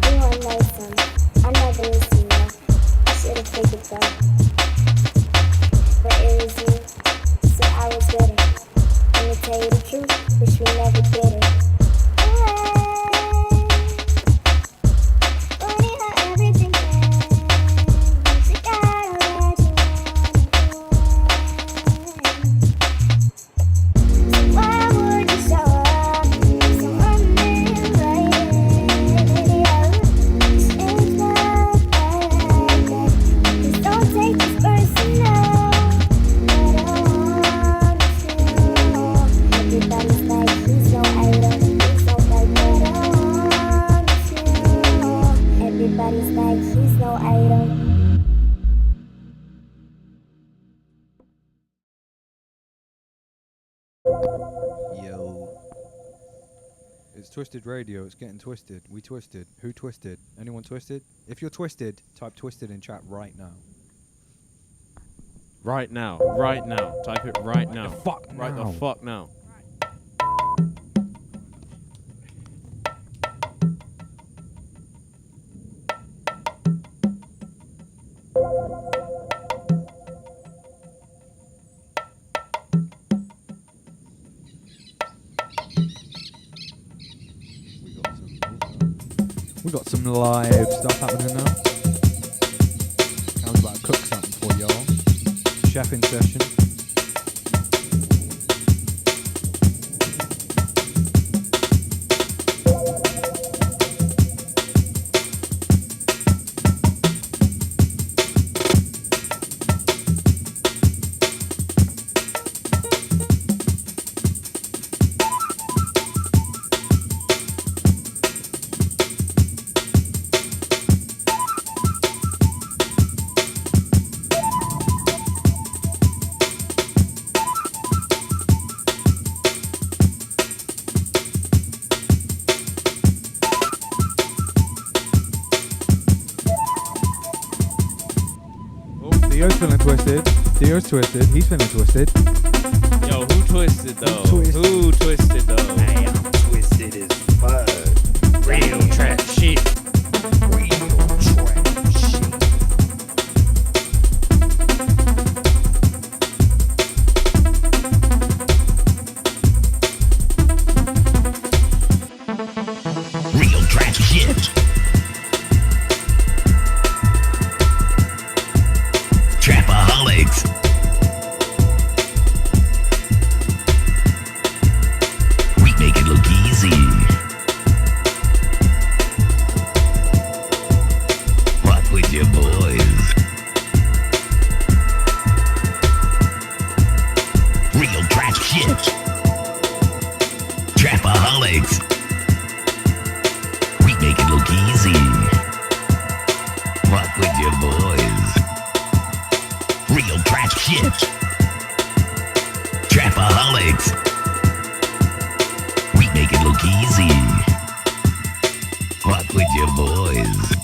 You want like some. I never listened, no. I should've figured though. But it was you, so I was with it. And to tell you the truth, wish we never did it. Funny how everything ends. You gotta let you want. So why would you show up so uninvited? Just change my mind like that. Please don't take this personal, but I want you. Everybody's like, he's no idol. Please don't like what I want you. Everybody's like, he's no idol. Yo. It's Twisted Radio. It's getting twisted. We twisted. Who twisted? Anyone twisted? If you're twisted, type twisted in chat right now. Right now. Right now. Type it right now. fuck Right now. the fuck now. We got some live stuff happening now. I was about to cook something for y'all. Chef in session. Theo's feeling twisted. Theo's twisted. He's feeling twisted. Yo, who twisted though? twisted? Who twisted though? I am twisted as fuck. Real trap shit. Real trap shit. Real trap shit. Trapaholics. We make it look easy. What with your boys? Real trap shit. Trapaholics. We make it look easy. What with your boys? Real trap shit. Trapaholics. We make it look easy. What with your boys?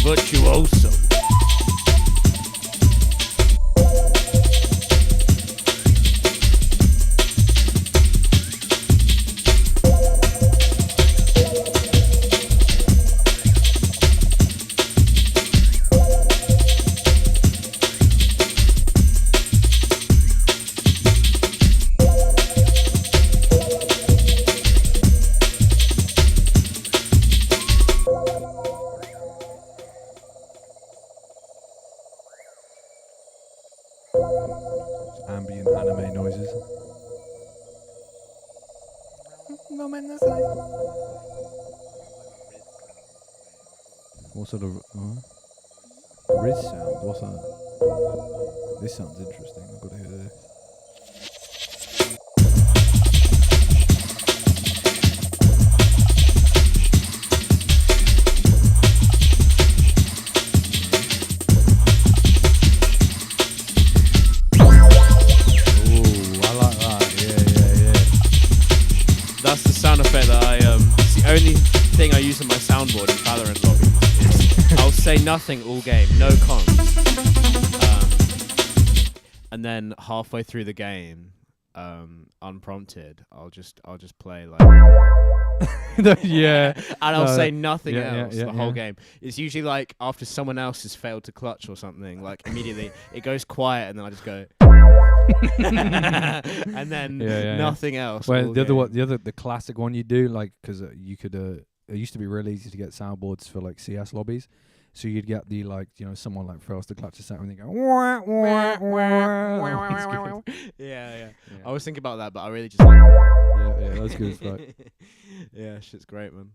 Virtuoso. Ambient anime noises. What sort of Riz sound? What's that? This sounds interesting. I've got to hear this. I like that. Yeah. That's the sound effect that it's the only thing I use on my soundboard in Valorant lobbies. I'll say nothing all game, no comms. And then halfway through the game, unprompted, I'll just play like Yeah. and I'll No, say nothing yeah, else yeah, the whole yeah. game. It's usually like after someone else has failed to clutch or something, like immediately it goes quiet and then I just go and then nothing else. Well, all the other game. one, the classic one you do, like, because you could, it used to be really easy to get soundboards for like CS lobbies, so you'd get the like, someone like fails to clutch a sound and they go wah, wah, wah. It's good. Yeah. Yeah. I was thinking about that, but I really just like Yeah, that's good as fuck. yeah, shit's great, man.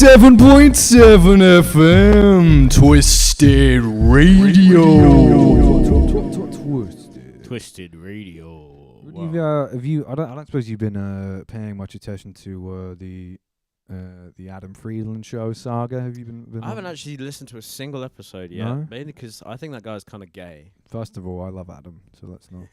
27.7 FM, Twisted Radio. Twisted Radio. Have you? I don't suppose you've been paying much attention to the Adam Friedland show saga. Have you been I haven't actually listened to a single episode yet, No? mainly because I think that guy's kind of gay. First of all, I love Adam, so let's not.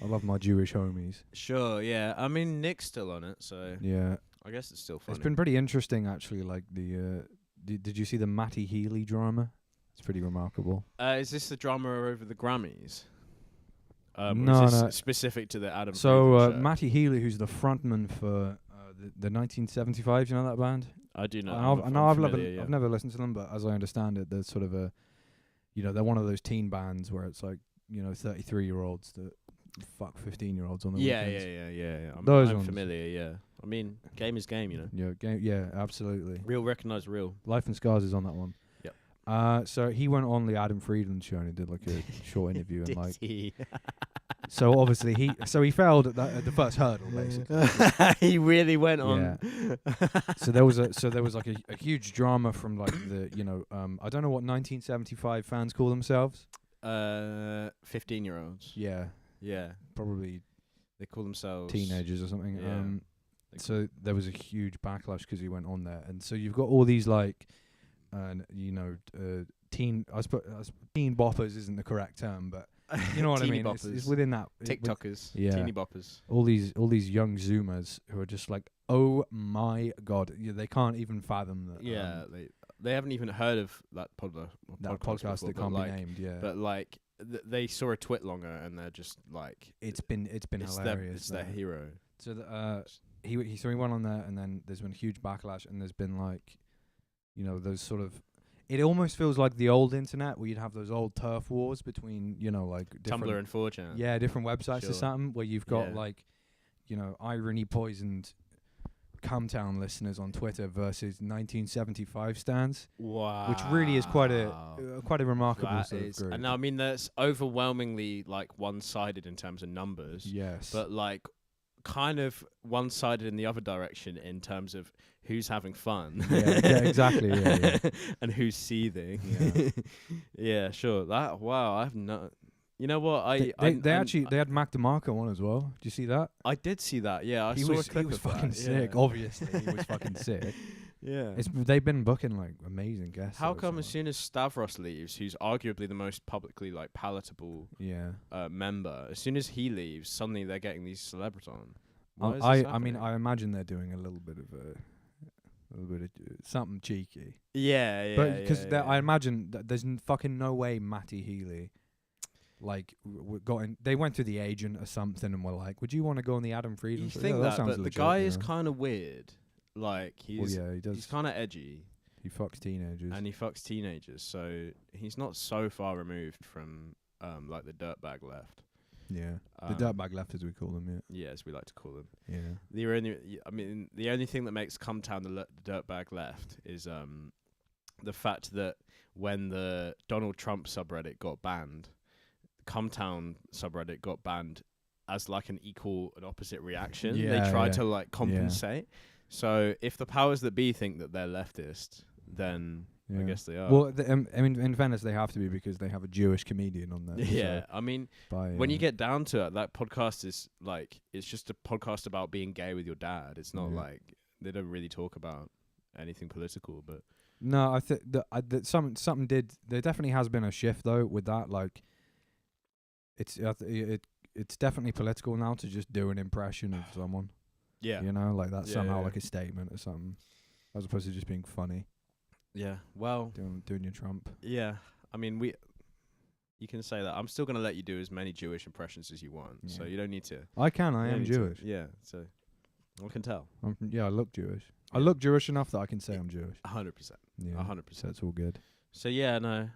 I love my Jewish homies. Sure, yeah. I mean, Nick's still on it, so Yeah, I guess it's still funny. it's been pretty interesting actually. Like the, did you see the Matty Healy drama? It's pretty remarkable. Is this the drama over the Grammys? Or No, is this no. specific to the Adam So Friedland show? Matty Healy, who's the frontman for the 1975, you know that band? I do know. I've never listened to them, but as I understand it, they're sort of they're one of those teen bands where it's like 33-year-olds that fuck 15-year-olds on the weekends. Yeah. I'm Those ones. familiar. Yeah. I mean, game is game, Yeah, absolutely. Real recognize real. Life and Scars is on that one. Yep. So he went on the Adam Friedland show and he did like a short interview and Did like. he? So obviously he failed at the first hurdle basically. He really went on. So there was like a huge drama from like the I don't know what 1975 fans call themselves. 15-year-olds. Yeah, Yeah. probably They call themselves teenagers or something. Yeah. So there was a huge backlash because he went on there, and so you've got all these like, teen. I suppose teen boppers isn't the correct term, but you know what I Teeny mean. It's boppers. within that. TikTokers. Yeah. Teeny boppers. All these young Zoomers who are just like, oh my god, they can't even fathom that. Yeah. They haven't even heard of that That podcast before, that can't like, be named. Yeah, But like they saw a twit longer and they're just like it's been hilarious. It's their hero. So he went on there, and then there's been a huge backlash, and there's been like, those sort of. It almost feels like the old internet where you'd have those old turf wars between like Tumblr and 4chan. Yeah, different websites Sure. or something where you've got Yeah. like, irony poisoned Cumtown listeners on Twitter versus 1975 stans, Wow. which really is quite a remarkable That sort is, of group. and I mean that's overwhelmingly like one-sided in terms of numbers. Yes, But like kind of one-sided in the other direction in terms of who's having fun. yeah, exactly. Yeah. And who's seething. Yeah. Yeah, sure. I've not. You know what? They had Mac DeMarco on as well. Did you see that? I did see that. Yeah, He saw was a clip of fucking that, sick. yeah. Obviously, he was fucking sick. Yeah. They've been booking like amazing guests. How though, come so as soon as Stavros leaves, who's arguably the most publicly like palatable Yeah. member, as soon as he leaves, suddenly they're getting these celebs on? Why is this I happening? mean, I imagine they're doing a little bit of something cheeky. Yeah, But because I imagine that there's fucking no way Matty Healy, like, they went to the agent or something and were like, "Would you want to go on the Adam Friedland?" You show?" think Yeah, that, sounds but the legit, guy you is know? kind of weird. Like Well, he's yeah, he does. he's kind of edgy He fucks teenagers. and he fucks teenagers, so he's not so far removed from like the dirtbag left. Yeah, the dirtbag left, as we call them. Yeah, as we like to call them. Yeah. The only thing that makes Cumtown the dirtbag left is the fact that when the Donald Trump subreddit got banned, Cumtown subreddit got banned as like an equal and opposite reaction. Yeah, they tried yeah. to like compensate. So if the powers that be think that they're leftist, then Yeah. I guess they are. Well, I mean, in fairness, they have to be because they have a Jewish comedian on there. yeah, I mean, So when you get down to it, that podcast is like, it's just a podcast about being gay with your dad. It's not Yeah. like, they don't really talk about anything political, but no, I think that something there definitely has been a shift though with that. Like, it's definitely political now to just do an impression of someone. yeah. You know, like that's Yeah, somehow yeah. like a statement or something, as opposed to just being funny, Yeah, well, doing your Trump. yeah. I mean, you can say that. I'm still going to let you do as many Jewish impressions as you want, so Yeah. you don't need to. I you am don't need to- Jewish. Yeah, so I can tell. I look Jewish. I look Jewish enough that I can say I'm Jewish. 100%. Yeah, 100%. so it's all good. So yeah, no.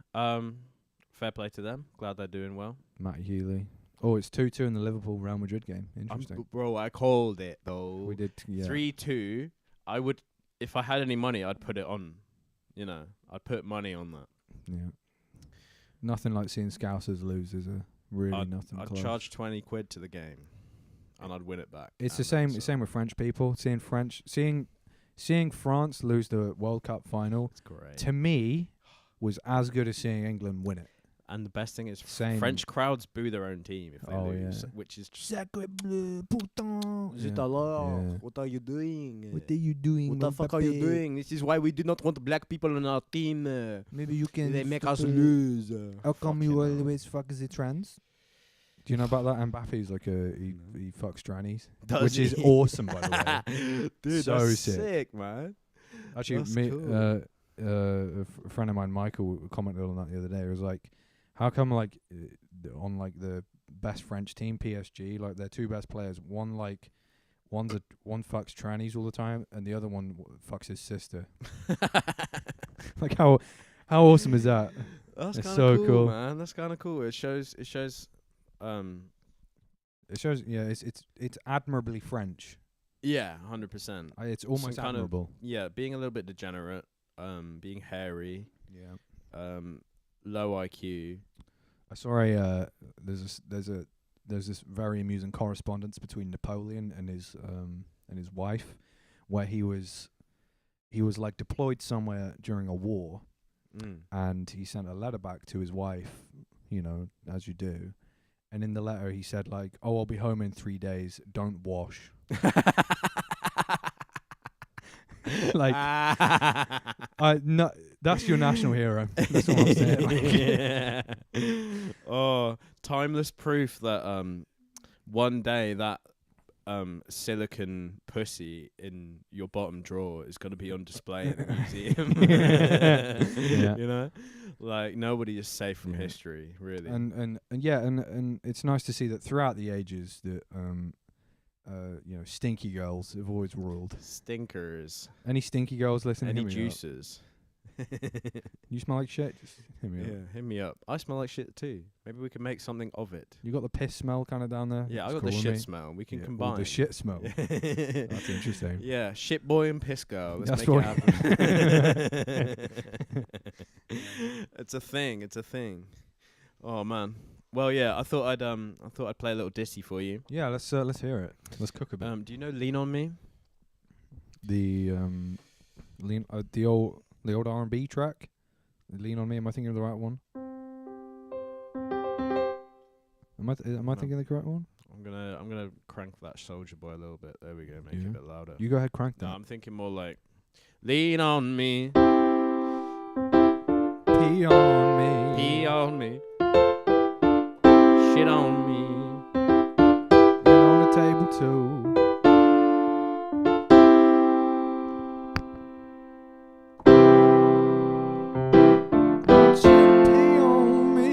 Fair play to them. Glad they're doing well. Matty Healy. Oh, it's 2-2 in the Liverpool Real Madrid game. Interesting. Bro, I called it though. We did 3-2. I would, if I had any money, I'd put it on. You know, I'd put money on that. Yeah. Nothing like seeing Scousers lose, is a really nothing I'd close. charge 20 quid to the game, and I'd win it back. It's the And same. so Same with French people. Seeing France lose the World Cup final It's great. to me was as good as seeing England win it. And the best thing is, Same. French crowds boo their own team if they Oh, lose, yeah. which is just Sacre bleu, putain. Zut Yeah. alors, Yeah. what are you doing? What are you doing? What the fuck are you doing? This is why we do not want black people on our team. Maybe you can. They make us fucking- lose. How come you Fucking hell. always fuck the trans? Do you know about that? Mbappe's like he fucks trannies, Does which is he? awesome, by the way. Dude, So that's sick. sick, man. Actually, That's me, cool. a friend of mine, Michael, commented on that the other day. It was like, how come like on like the best French team, PSG, like their two best players, one fucks trannies all the time, and the other one fucks his sister. Like how awesome is that? That's It's kind so of cool, cool. man. That's kind of cool. It shows. It shows, yeah, it's admirably French. Yeah, 100%. It's almost kind of- admirable. Yeah, being a little bit degenerate, being hairy, Yeah. low IQ. I saw there's this very amusing correspondence between Napoleon and his wife, where he was like deployed somewhere during a war, and he sent a letter back to his wife, you know, as you do. And in the letter he said like, "Oh, I'll be home in 3 days. Don't wash." Like, no, that's your national hero. That's what I'm saying. Yeah. Oh, timeless proof that one day that silicon pussy in your bottom drawer is going to be on display in a museum. Yeah. You know, like nobody is safe from Yeah. history, really. And yeah, and it's nice to see that throughout the ages that you know, stinky girls have always ruled. Stinkers. Any stinky girls listening? Any hit me up. juices? You smell like shit. Just hit me up. Yeah, hit me up. I smell like shit too. Maybe we can make something of it. You got the piss smell kind of down there. Yeah, I It's got the cool with shit me. smell. We can Yeah, ooh, combine. the shit smell. That's interesting. Yeah, shit boy and piss girl. Let's That's make what- it happen. It's a thing. It's a thing. Oh man. Well, yeah. I thought I'd play a little dissy for you. Yeah, let's hear it. Let's cook a bit. Do you know "Lean on Me"? The the old R&B track. Lean on Me. Am I thinking of the right one? Am I No. thinking of the correct one? I'm gonna crank that Soldier Boy a little bit. There we go. Make it Yeah. a bit louder. You go ahead, crank No, that. I'm thinking more like "Lean on me, Pee on me. pee on me, shit on me." And on the table too. Want you to pee on me,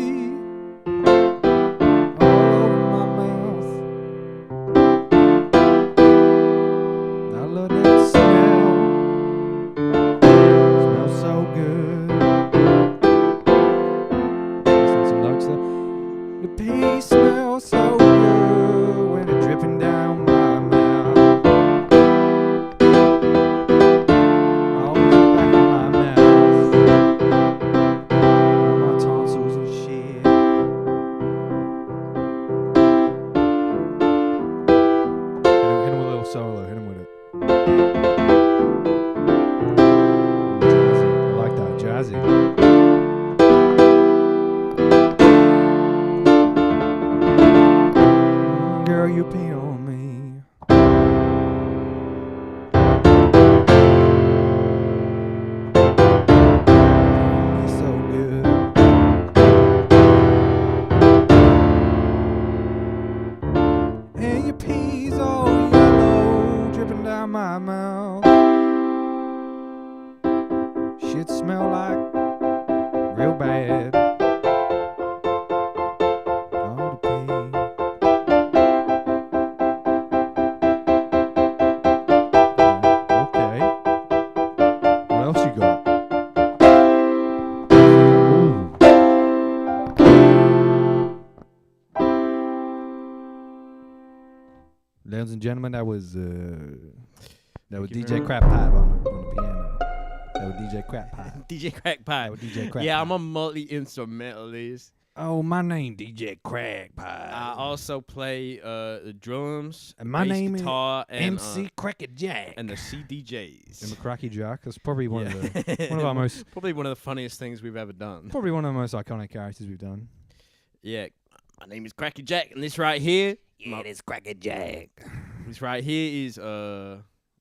all over my mouth. I love that smell. Smells so good. Listen to some notes there. The pee smells so good when it's dripping down my mouth. All in the back of my mouth. All my tonsils and shit. Hit him with a little solo. Hit him with it. Jazzy. I like that. Jazzy. Girl, you pee on me. Pee so good. And your pee's all yellow, dripping down my mouth. Shit smell like real bad. Oh, the pee. Okay. What else you got? Ooh. Ladies and gentlemen, that was Thank you DJ very Crap Pipe on the piano. That was DJ Crap Pipe. DJ Crack Pipe. That was DJ Crap Yeah, Pipe. I'm a multi-instrumentalist. Oh, my name DJ Crack Pipe. I also play the drums, And my bass name is guitar, and MC Cracket Jack. and the CDJs. And the Cracky Jack. That's probably one Yeah. of our most probably one of the funniest things we've ever done. probably one of the most iconic characters we've done. Yeah, my name is Cracky Jack, and this right here, Yeah, it is Cracker Jack. this right here is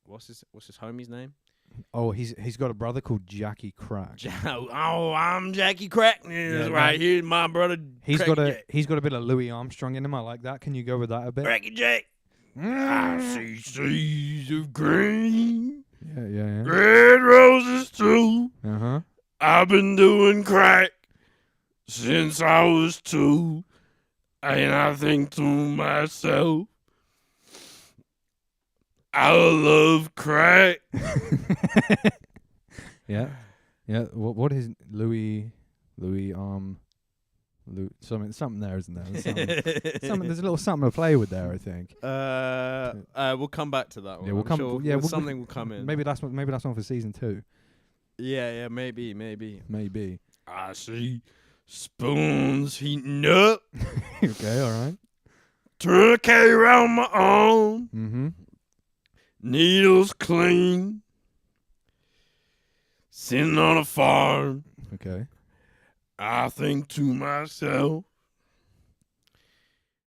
what's his homie's name? Oh, he's got a brother called Jackie Crack. I'm Jackie Crack. And this Yeah, right here is my brother. He's Cracky got Jack. he's got a bit of Louis Armstrong in him. I like that. Can you go with that a bit? Cracky Jack. I see seas of green. Yeah. Red roses too. Uh-huh. I've been doing crack since I was 2. And I think to myself, I love crack. Yeah. Yeah. What is Louis something there, isn't there? There's, there's a little something to play with there, I think. We'll come back to that one. Yeah, we'll I'm come. sure Yeah, something will come in. Maybe that's one for season 2. Yeah, maybe. Maybe. I see spoons heating up. Okay, all right. Tourniquet around my arm. Mm-hmm. Needles clean. Sitting on a farm. Okay. I think to myself,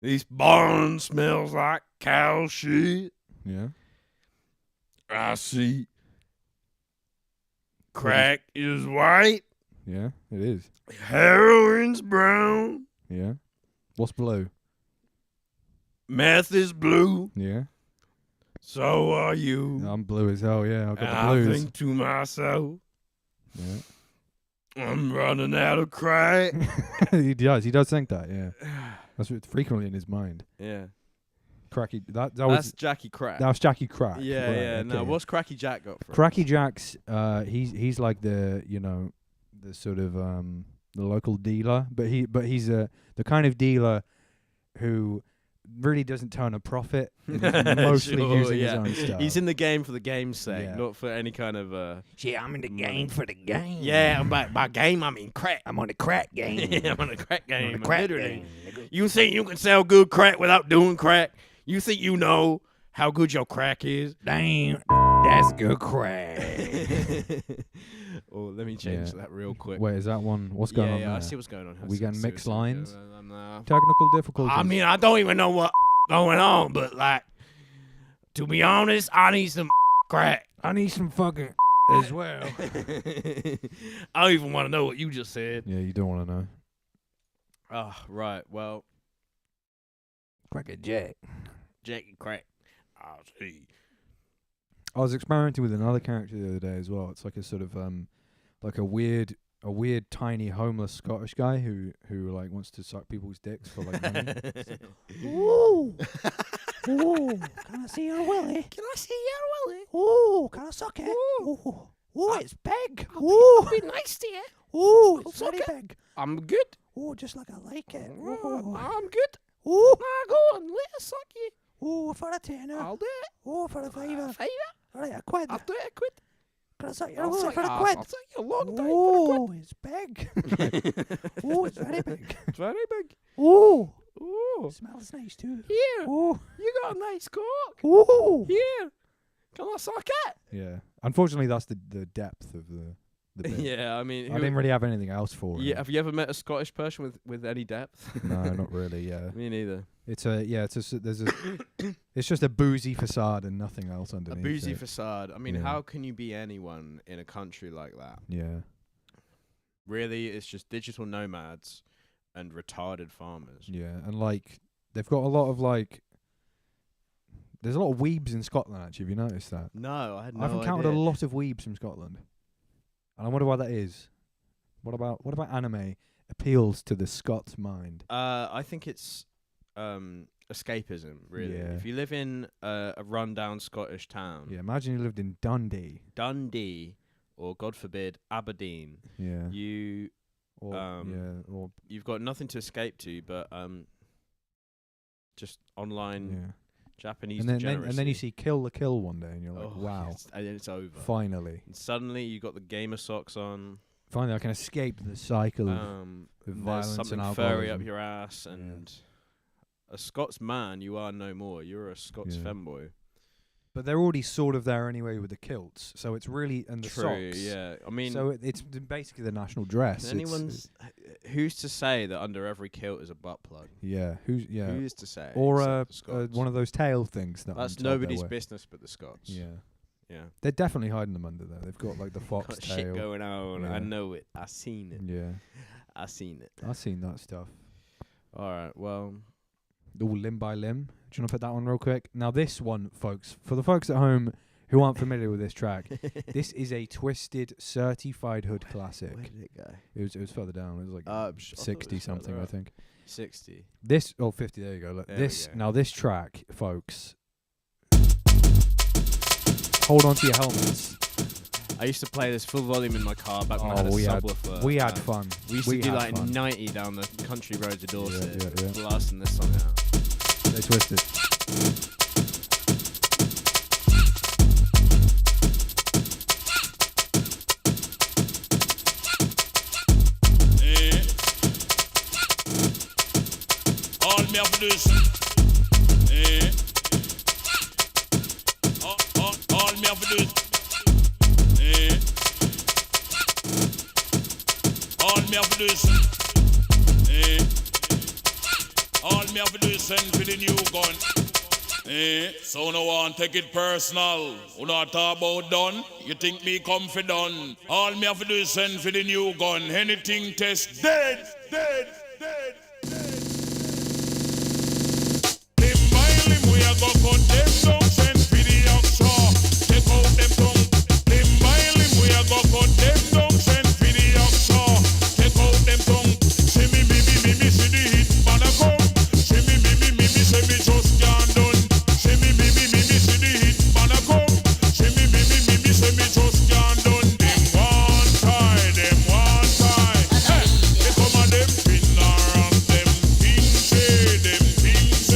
this barn smells like cow shit. Yeah. I see crack is white, Yeah, it is. heroin's brown, Yeah. What's blue? meth is blue, Yeah. so are you. I'm blue as hell, yeah. I've got And the I blues. think to myself, Yeah. I'm running out of crack. He does think that, yeah. That's frequently in his mind. Yeah. Cracky That's was Jackie Crack. Jackie Crack. Yeah, right, yeah. No, okay. what's Cracky Jack got for Cracky Jack's he's like the the sort of the local dealer, but he's the kind of dealer who really doesn't turn a profit. And is mostly Sure, using his yeah. own stuff. He's in the game for the game's sake, Yeah. not for any kind of Yeah, I'm in the game for the game. Yeah, by game I mean crack. I'm on the crack game. I'm on a crack I'm on game. the crack literally. game. You think you can sell good crack without doing crack? You think you know how good your crack is? Damn, that's good crack. Oh, let me change Yeah. that real quick. Wait, is that one? What's going on yeah, there? I see what's going on. We getting mixed lines? Nah. Technical difficulties. I mean, I don't even know what's going on, but like, to be honest, I need some crack. I need some fucking as well. I don't even want to know what you just said. yeah, you don't want to know. Oh, right. Well, Crack a jack. Jackie Crack. I'll see. I was experimenting with another character the other day as well. It's like a sort of like a weird tiny homeless Scottish guy who like wants to suck people's dicks for like money. Ooh. Ooh. Can I see your willy? Can I see your willy? Ooh. Can I suck it? Ooh. Ooh. Ooh, it's big. I'll be nice to you. Ooh, I'll it's suck very it. big. I'm good. Ooh, just like I like it. Ooh. I'm good. Ooh. Nah, go on. Let us suck you. Ooh, for a tenner. I'll do it. Ooh, for a fiver. Favor? Alright, a quid. I'll do it a quid. Can I suck your I'll willy suck for a you- quid? I'll suck you a long time for a Ooh, it's big. quid. Ooh, it's very big. It's very big. Ooh, Ooh. it smells nice too. Here. Ooh, You got a nice cock. ooh. Here. Can I suck it? Yeah. Unfortunately, that's the depth of the bit. Yeah, I mean, I didn't really have anything else for it. Yeah, have you ever met a Scottish person with any depth? No, not really. Yeah. Me neither. It's it's just a boozy facade and nothing else A underneath. boozy it. facade. I mean, Yeah. how can you be anyone in a country like that? Yeah. Really, it's just digital nomads and retarded farmers. Yeah, and like they've got a lot of like. There's a lot of weebs in Scotland. Actually, have you noticed that? No, I had no I've encountered idea. a lot of weebs from Scotland, and I wonder why that is. What about anime appeals to the Scots mind? I think it's escapism, really. Yeah. If you live in a rundown Scottish town, Yeah, imagine you lived in Dundee. Dundee, or God forbid, Aberdeen, Yeah, you've or got nothing to escape to but just online yeah. Japanese And then degeneracy. you see Kill the Kill one day, and you're like, Oh, wow, and then it's over. finally, And suddenly you got the gamer socks on. finally, I can escape the cycle of There's violence something and furry up alcoholism. your ass, and a Scots man you are no more. You're a Scots Yeah. femboy. But they're already sort of there anyway with the kilts, so it's really and the True, socks. yeah. I mean, So it's basically the national dress. who's to say that under every kilt is a butt plug? Yeah, Who's to say? or except the Scots? one of those tail things that That's I'm told they nobody's wear. business but the Scots. Yeah, Yeah. they're definitely hiding them under there. They've got like the fox Got shit tail. going on. Yeah. I know it. I seen it. Yeah, I seen it. I've seen that stuff. All right. Well, All limb by limb. Do you want to put that on real quick? Now this one, folks, for the folks at home who aren't familiar with this track, this is a Twisted certified hood classic. Where did it go? It was further down. It was like I thought it 60 was further something, I up. think. 60. This 50. There you go. Look, There we this go. now this track, folks. Hold on to your helmets. I used to play this full volume in my car back when I had a we had subwoofer. we had fun. We used to do had like fun. 90 down the country roads of Dorset, yeah. blasting this song out. They Twisted. All me have to do is all me have to do is all me have to do is all me have to do is send for the new gun. So no one take it personal. Who not talk about done? You think me come for done? All me have to do is send for the new gun. Anything test dead. We a go cut them down, send for the offshore. Take out them tongue. Them mile him, we a go cut them down, send for the offshore. Take out them tongue. See me, see the hit man a come. See me, see me just can't done. See me, see the hit man a come. See me, see me just can't done. Them one tie. Hey, they come a them finna them things them things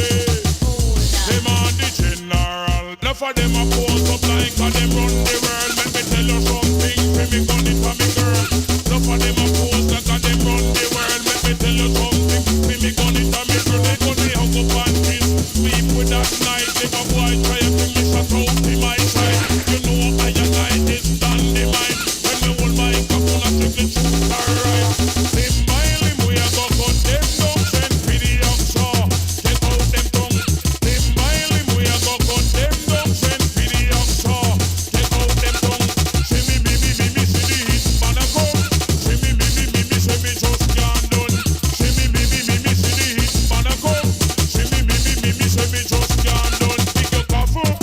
Them are the general. Enough of them a pose up like a them run the world. Let me tell you something, for me gun it for me girl. Enough of them a pose like a them run the world. Let me tell you something, for me gun it for me girl. They gonna hug up and kiss. Sleep with that night. If a boy try to bring me shut out to my side, you know I and I is dynamite. When me hold my cup on a strictly truth, alright. Them mile him, we a go cut them down, send for the offshore. Take out them tongue. Them mile him, we a go cut them down, send for the offshore. Take out them tongue. See me, see the hit man a come. See me, see me just can't done. See me, see the hit man a come. See me, see me just can't done. Pick your coffee,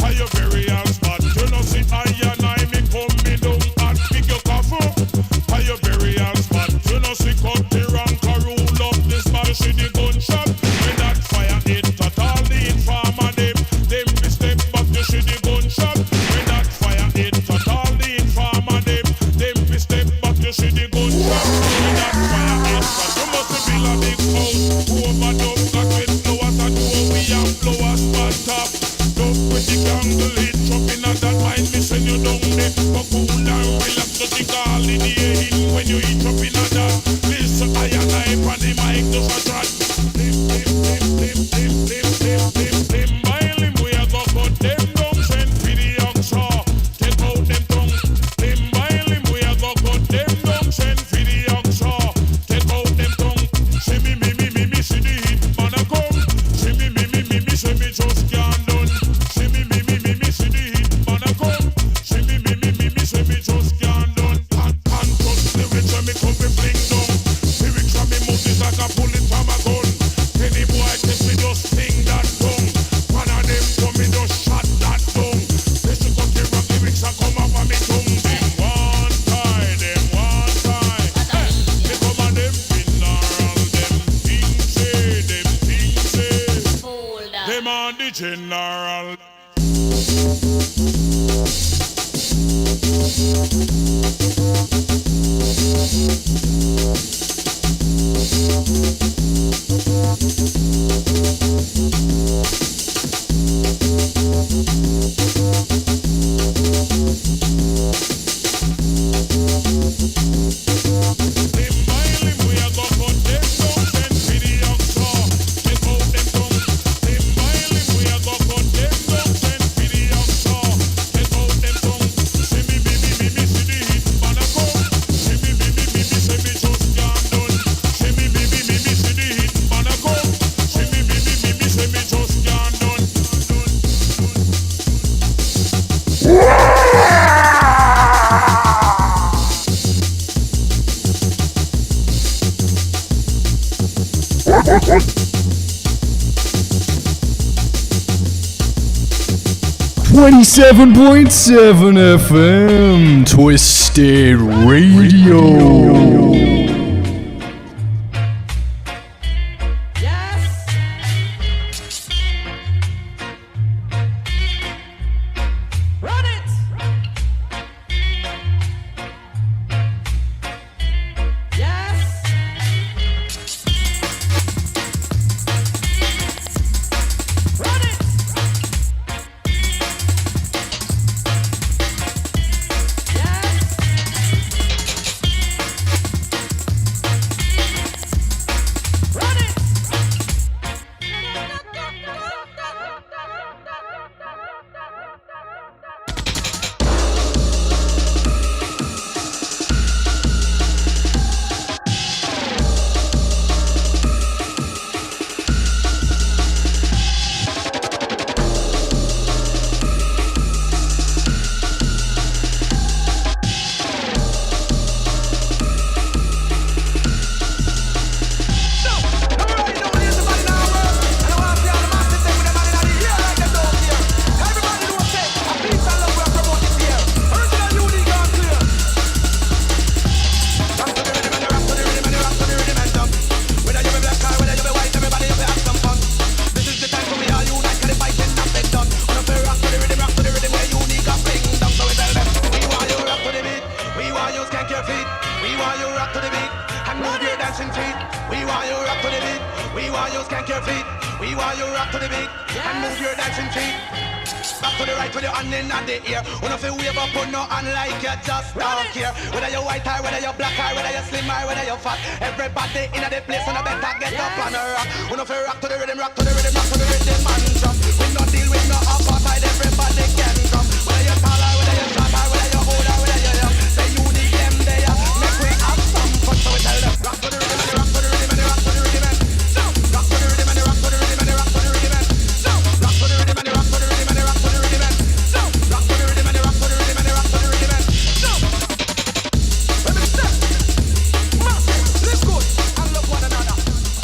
are you very spot? You know see I and I me come me down and pick your coffee, are you very spot? You know see cut the rank a rule up this man. You see the gunshot when that fire hit at all the informer them be step back. You see the gunshot when that fire hit at all the informer them be step back. You see the gunshot when that fire hit. You must build a big house overdub got with flowers and we have flowers on top. Don't with the candle lit up in that mind me send you down there. But cool and relax to the call in the air when you eat up in that. Listen I and I on the mic just a trot. Them mile him, we a go cut them down, send for the offshore. Take out them tongue. Them mile him, we a go cut them down, send for the offshore. Take out them tongue. See me, see the hit man a come. See me, see me just can't done. See me, see the hit man a come. See me, see me just can't done. Can't trust the rich and me come be fling down. Lyrics and me mouth is like a bullet from a gun. Any boy test me just sing that tongue. One of them come me just shot that tongue. They should cut the rock lyrics and come off of me tongue. Them one tie. Hey, me come and them funeral. Them things them are the general. Them mile him, we a go cut them down, send for the offshore. Take out them tongue. Them mile him, we a go cut them down, send for the offshore. Take out them tongue. See me, see the hit man a come. See me, see me just can't done. See me, see 27.7 FM, Twisted Radio.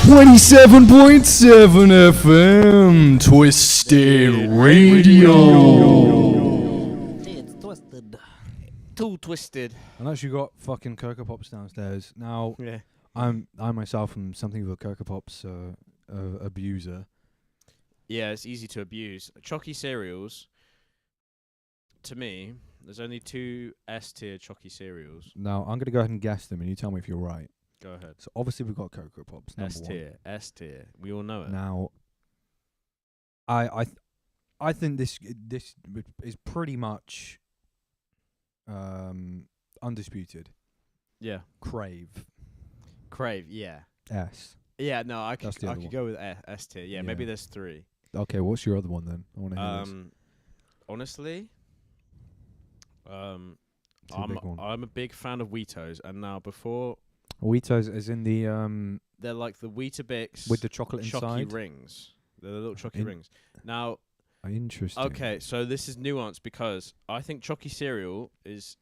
Twenty-seven point seven FM, Twisted Radio. It's twisted. Too twisted. Unless you got fucking Cocoa Pops downstairs. Now, Yeah. I myself am something of a Cocoa Pops abuser. Yeah, it's easy to abuse. Chalky cereals, to me, there's only two S-tier chalky cereals. Now, I'm going to go ahead and guess them, and you tell me if you're right. Go ahead. So, obviously, we've got Cocoa Pops, number one. S-tier, S-tier. We all know it. Now, I think this is pretty much undisputed. Yeah. Crave. Crave, yeah. S. Yeah, no, I That's could the other one. go with S-tier. Yeah, maybe there's three. Okay, what's your other one then? I want to hear this. Honestly, It's a big one. I'm a big fan of Weetos, and now before Weetos is in the they're like the Weetabix with the chocolate chalky inside. rings. They're the little chalky rings. Now, Interesting. okay, so this is nuanced because I think chalky cereal is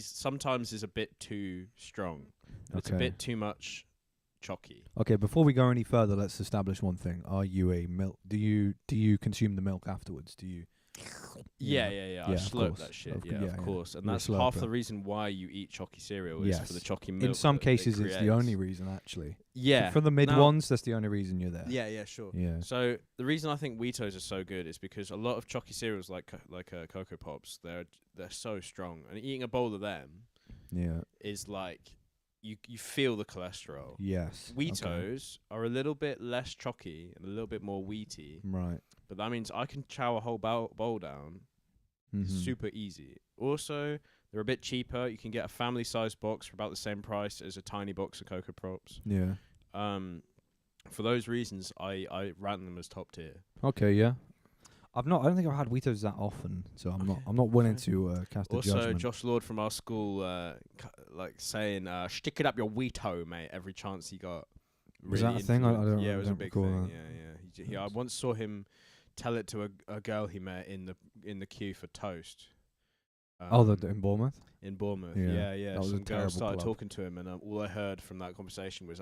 sometimes is a bit too strong. It's a Okay. bit too much chalky. Okay, before we go any further, let's establish one thing. Are you a milk? Do you consume the milk afterwards? Do you? Yeah. Yeah, I of slurp course. that shit. Of Yeah, yeah, of yeah. course. And You're a that's half slurper. the reason why you eat chalky cereal is for the chalky milk. In some that it cases, it's the creates. only reason actually. Yeah. For the mid Now- ones, that's the only reason you're there. Yeah, sure. Yeah. So the reason I think Weetos are so good is because a lot of chalky cereals like Cocoa Pops, they're so strong, and eating a bowl of them Yeah. is like you feel the cholesterol. Yes. Weetos are a little bit less chalky and a little bit more wheaty, Right. but that means I can chow a whole bowl down Mhm. super easy. Also, they're a bit cheaper. You can get a family-sized box for about the same price as a tiny box of Cocoa Pops. Yeah. For those reasons, I rank them as top tier. Okay. Yeah. I don't think I've had Weetos that often, so I'm not willing to cast a Also, judgment. Josh Lord from our school, saying, "Stick it up your Weeto, mate," every chance he got. Was that a thing? I don't. Yeah, it was a don't big recall thing. that. Yeah. I once saw him tell it to a girl he met in the queue for toast. In Bournemouth. In Bournemouth, Yeah, yeah. that was a Some girl terrible started club. talking to him, and all I heard from that conversation was,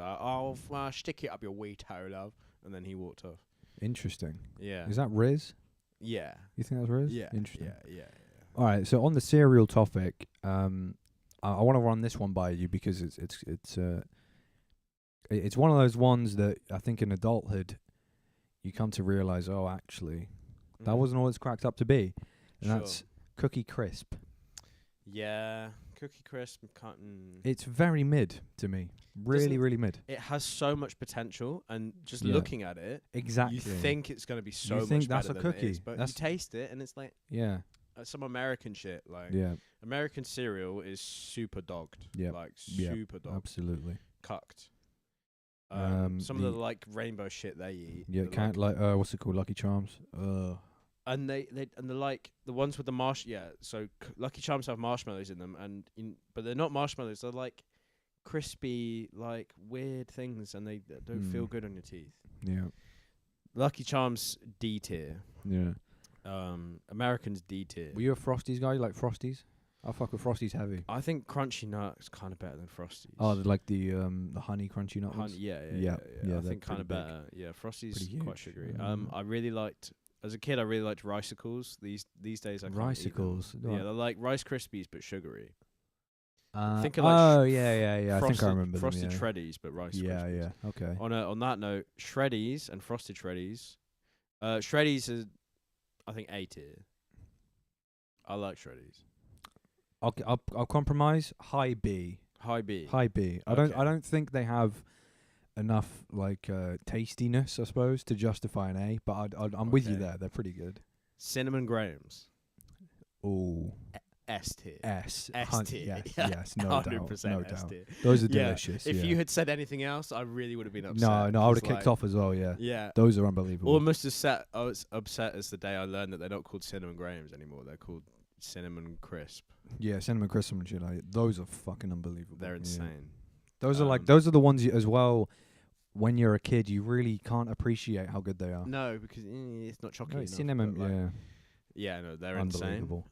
stick it up your Weeto, love," and then he walked off. Interesting. Yeah. Is that Riz? Yeah. You think that's Riz? Yeah. Interesting. Yeah. All right. So on the cereal topic, I want to run this one by you because it's one of those ones that I think in adulthood you come to realize, oh, actually, that wasn't all it's cracked up to be, and that's Cookie Crisp. Yeah, Cookie Crisp cotton. It's very mid to me. Really, really mid. It has so much potential, and just Yeah. looking at it, Exactly. you think it's going to be so You much think that's better a than cookie. it is, but That's- you taste it, and it's like Yeah. some American shit. Like Yeah. American cereal is super dogged. Yeah. Like Yeah. super dogged. Absolutely. Cucked. the- Some of the like rainbow shit they eat. Yeah. the, Can't what's it called? Lucky Charms. And they and the like the ones with the so Lucky Charms have marshmallows in them, but they're not marshmallows. They're like crispy, like weird things, and they don't feel good on your teeth. Yeah. Lucky Charms D tier. Yeah. Americans D tier. Were you a Frosties guy? You like Frosties? I fuck with Frosties heavy. I think Crunchy Nut is kind of better than Frosties. Oh, like the honey crunchy nut ones? Yeah, Yeah, I they're think kind of pretty big. better. Yeah, Frosties Pretty quite huge. sugary. I really liked as a kid. I really liked Ricicles. These days I can't eat them. Ricicles. Yeah, they're like Rice Krispies but sugary. Think of like oh yeah. I think I remember Frosted them. Yeah. Shreddies, but Rice Krispies. Yeah. Okay. On that note, Shreddies and Frosted Shreddies. Shreddies is, I think, A tier. I like Shreddies. I'll compromise. High B. High B. High B. I don't think they have enough like tastiness, I suppose, to justify an A. But I'm with you there. They're pretty good. Cinnamon Grahams. Ooh. S tier. S tier. Yes, no 100% doubt, no S doubt. tier. Those are Yeah, Delicious. If yeah. you had said anything else, I really would have been upset. No, I would have It's kicked like- off as well. Yeah. Yeah. Those are unbelievable. Almost as I was upset as the day I learned that they're not called Cinnamon Grahams anymore. They're called Cinnamon Crisp. Yeah, cinnamon crisp and shit. Those are fucking unbelievable. They're Yeah. insane. Those are those are the ones as well. When you're a kid, you really can't appreciate how good they are. No, because it's not chocolate. No, enough, cinnamon. but, like, Yeah. Yeah, no, they're insane. Unbelievable.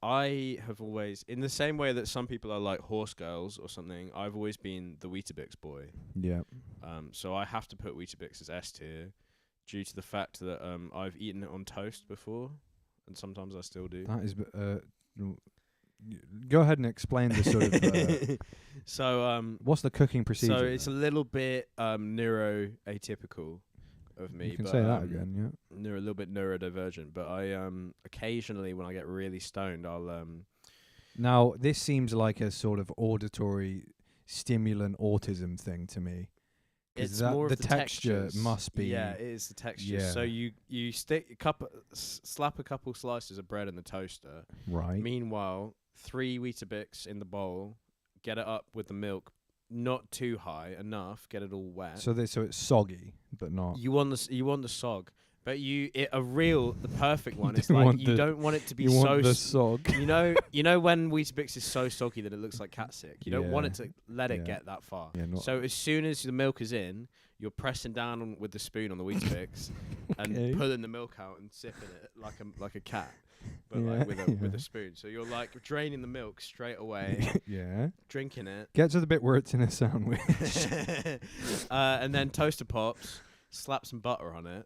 I have always, in the same way that some people are like horse girls or something, I've always been the Weetabix boy. Yeah. So I have to put Weetabix as S tier, due to the fact that I've eaten it on toast before, and sometimes I still do. That is. Go ahead and explain the sort of. So what's the cooking procedure? So it's a little bit neuroatypical of me. You can but, say that again, yeah. A little bit neurodivergent, but I occasionally when I get really stoned, I'll Now this seems like a sort of auditory stimulant autism thing to me. It's that, more of the the texture textures. must be. Yeah, it is the texture. Yeah. So you slap a couple slices of bread in the toaster. Right. Meanwhile, 3 Weetabix in the bowl. Get it up with the milk, not too high enough. Get it all wet. So it's soggy, but not. You want the sog, but the perfect one You is don't like want you the- don't want it to be You so want the sog. you know when Weetabix is so soggy that it looks like cat sick. You don't want it to let it Yeah. get that far. Yeah, not- So as soon as the milk is in, you're pressing down with the spoon on the Weetabix Okay. and pulling the milk out and sipping it like a cat, but Yeah, like with yeah. a spoon. So you're like draining the milk straight away, Yeah. drinking it, Get to the bit where it's in a sandwich. and then toaster pops, slap some butter on it.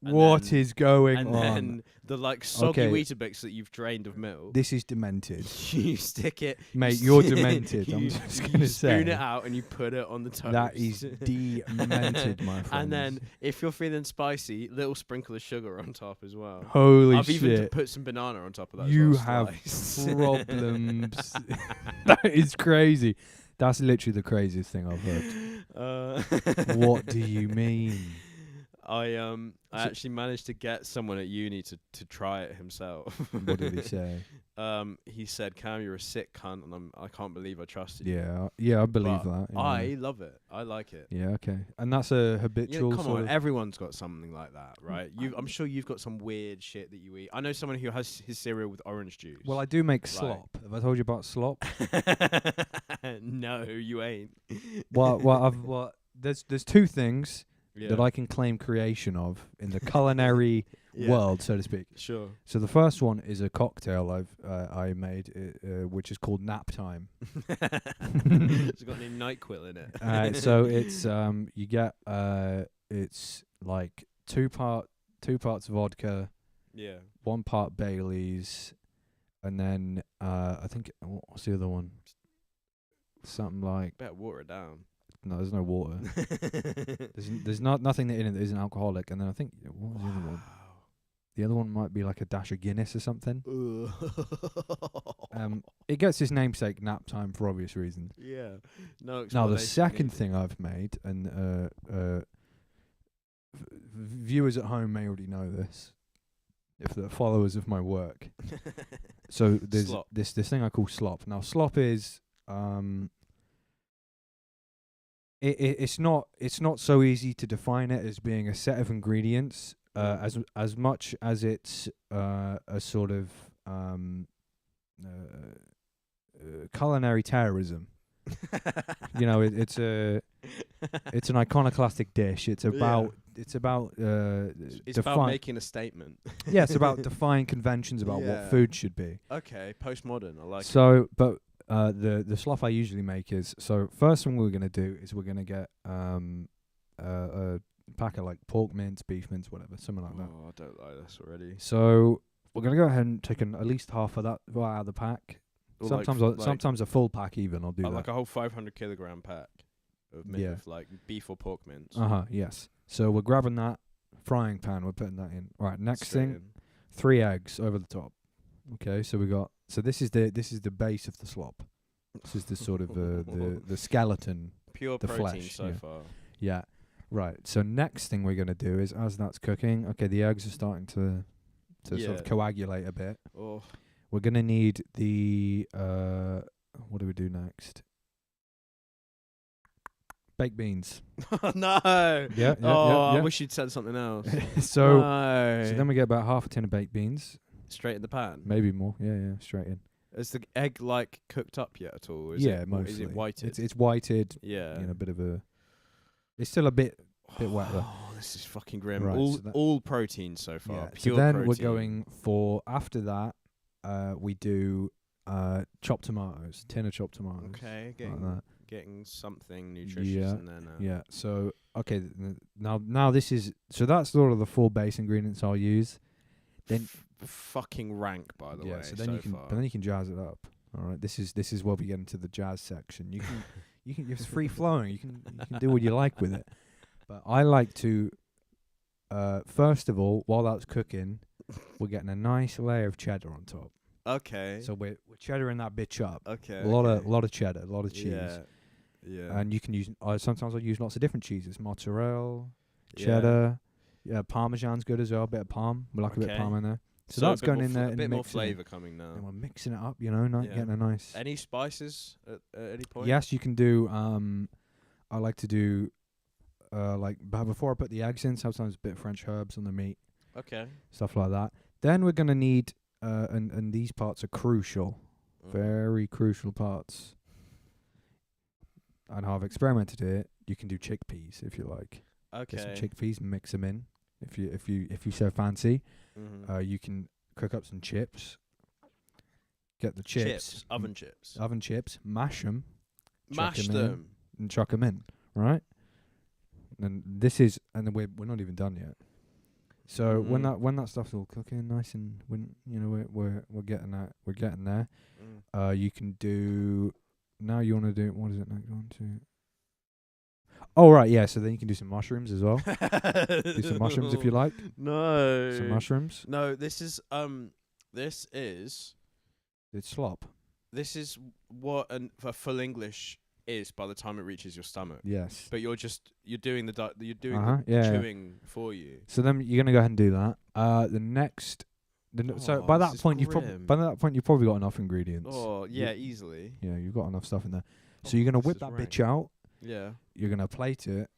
And What then- is going and on? then the like soggy Okay. Weetabix that you've drained of milk. This is demented. You stick it, Mate, you're demented, I'm you- just you gonna spoon say. it out and you put it on the toast. That is demented, my friend. And then if you're feeling spicy, little sprinkle of sugar on top as well. Holy I've shit. even put some banana on top of that. You as well, have sliced. problems. That is crazy. That's literally the craziest thing I've heard. What do you mean? I actually managed to get someone at uni to try it himself. What did he say? He said, "Cam, you're a sick cunt," and I can't believe I trusted you. Yeah, I believe But that. Yeah. I love it. I like it. Yeah, okay. And that's a habitual Come sort on, of. everyone's got something like that, right? I'm sure you've got some weird shit that you eat. I know someone who has his cereal with orange juice. Well, I do make slop. Have I told you about slop? No, you ain't. Well, there's two things Yeah. that I can claim creation of in the culinary Yeah. world, so to speak. Sure. So the first one is a cocktail I made, which is called Nap Time. It's got any NyQuil in it. So it's you get it's like two parts vodka, Yeah. 1 part Bailey's, and then I think what's the other one? Something like Better water it down. no, there's no water. There's nothing in it that isn't alcoholic, and then I think what was the other one? The other one might be like a dash of Guinness or something. It gets its namesake nap time for obvious reasons. Yeah. No. Now the explanation second needed. thing I've made, and viewers at home may already know this, if they're followers of my work. So there's Slop. this thing I call slop. Now slop is it's not so easy to define it as being a set of ingredients as much as it's a sort of culinary terrorism. You know, it's an iconoclastic dish. It's about it's about making a statement. Yeah, it's about defying conventions about what Yeah. food should be. Okay, postmodern. I like it. So, but the slop I usually make is, so first thing we're gonna do is we're gonna get a pack of like pork mince, beef mince, whatever, something like that. Oh, I don't like this already. So we're gonna go ahead and take at least half of that out of the pack. Or Sometimes a full pack even. I'll do that. like a whole 500 kilogram pack of Yeah. of like beef or pork mince. Yes. So we're grabbing that frying pan. We're putting that in. Right. Next Straight thing, in. 3 eggs over the top. Okay. So we got. So this is the base of the slop. This is the sort of the skeleton. Pure the protein flesh, so yeah. far. Yeah. Right. So next thing we're gonna do is, as that's cooking, okay, the eggs are starting to sort Yeah. of coagulate a bit. Oh, We're gonna need the what do we do next? Baked beans. no. Yeah. I wish you'd said something else. So No. so then we get about half a tin of baked beans, Straight in the pan. maybe more. Yeah, straight in. Is the egg like cooked up yet at all? Or Yeah, or mostly. Is it whited? It's whited. yeah. You know, a bit of a. It's still a bit wet though. Oh, this is fucking grim. Right, all so that- all protein so far. Yeah. Pure So then protein. we're going for, after that, we do chopped tomatoes, tin of chopped tomatoes. Okay, Like getting something nutritious Yeah, in there now. Yeah. So okay, now this is, so that's sort of the 4 base ingredients I'll use. Then Fucking rank, by the way. so then you can, far. but then you can jazz it up. All right. This is where we get into the jazz section. You can it's free flowing. You can do what you like with it. But I like to first of all, while that's cooking, we're getting a nice layer of cheddar on top. Okay. So we're cheddaring that bitch up. okay. A lot of cheddar, a lot of cheese. Yeah. Yeah. And you can use sometimes I use lots of different cheeses. Mozzarella, Yeah. cheddar, Parmesan's good as well, a bit of parm. We like a bit of Okay. parm in there. So a that's bit going more in there a and bit more mixing it. flavour coming now. And we're mixing it up, you know, Yeah. getting a nice. Any spices at any point? Yes, you can do. I like to do, before I put the eggs in, sometimes a bit of French herbs on the meat, Okay. stuff like that. Then we're gonna need, and these parts are crucial, very crucial parts. And how I've experimented it, you can do chickpeas if you like. Okay. Get some chickpeas and mix them in. If you so fancy, Mhm. you can cook up some chips. Get the chips, Oven chips. oven chips, mash them, Mash 'em in. them. and chuck 'em in, right? And this is, and then we're not even done yet. So when that stuff's all cooking nice, and when we're getting there, you can do. Now you want to do, what is it next? 1, 2. Oh right, yeah. So then you can do some mushrooms as well. Do some mushrooms if you like. No. Some mushrooms. No, this is It's slop. this is what a full English is by the time it reaches your stomach. Yes. But you're doing the Uh-huh, yeah. chewing for you. So then you're gonna go ahead and do that. So by this that is point you've grim. probably got enough ingredients. Oh yeah, easily. Yeah, you've got enough stuff in there. So you're gonna this whip is that rank. bitch out. Yeah. You're gonna plate it.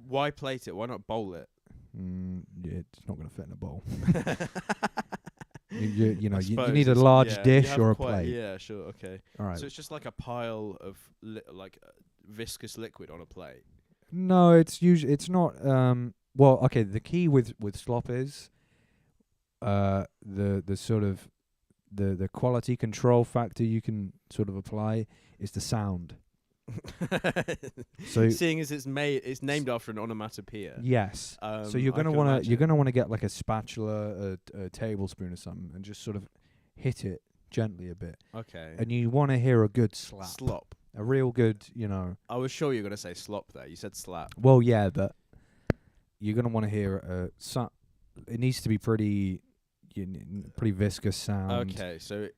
Why plate it? Why not bowl it? Yeah, it's not gonna fit in a bowl. you I need suppose a it's- large yeah, you dish have or a quite- plate. Yeah, sure, okay. All right. So it's just like a pile of viscous liquid on a plate. No, it's usually, it's not. Well, okay. The key with slop is the sort of the quality control factor you can sort of apply is the sound. So seeing as it's named after an onomatopoeia. yes. So you're I gonna can wanna imagine. get like a spatula, a tablespoon or something, and just sort of hit it gently a bit. Okay. And you want to hear a good slap, Slop. a real good, you know. I was sure you were gonna say slop there. You said slap. Well, yeah, but you're gonna want to hear it needs to be pretty, pretty viscous sound. Okay, so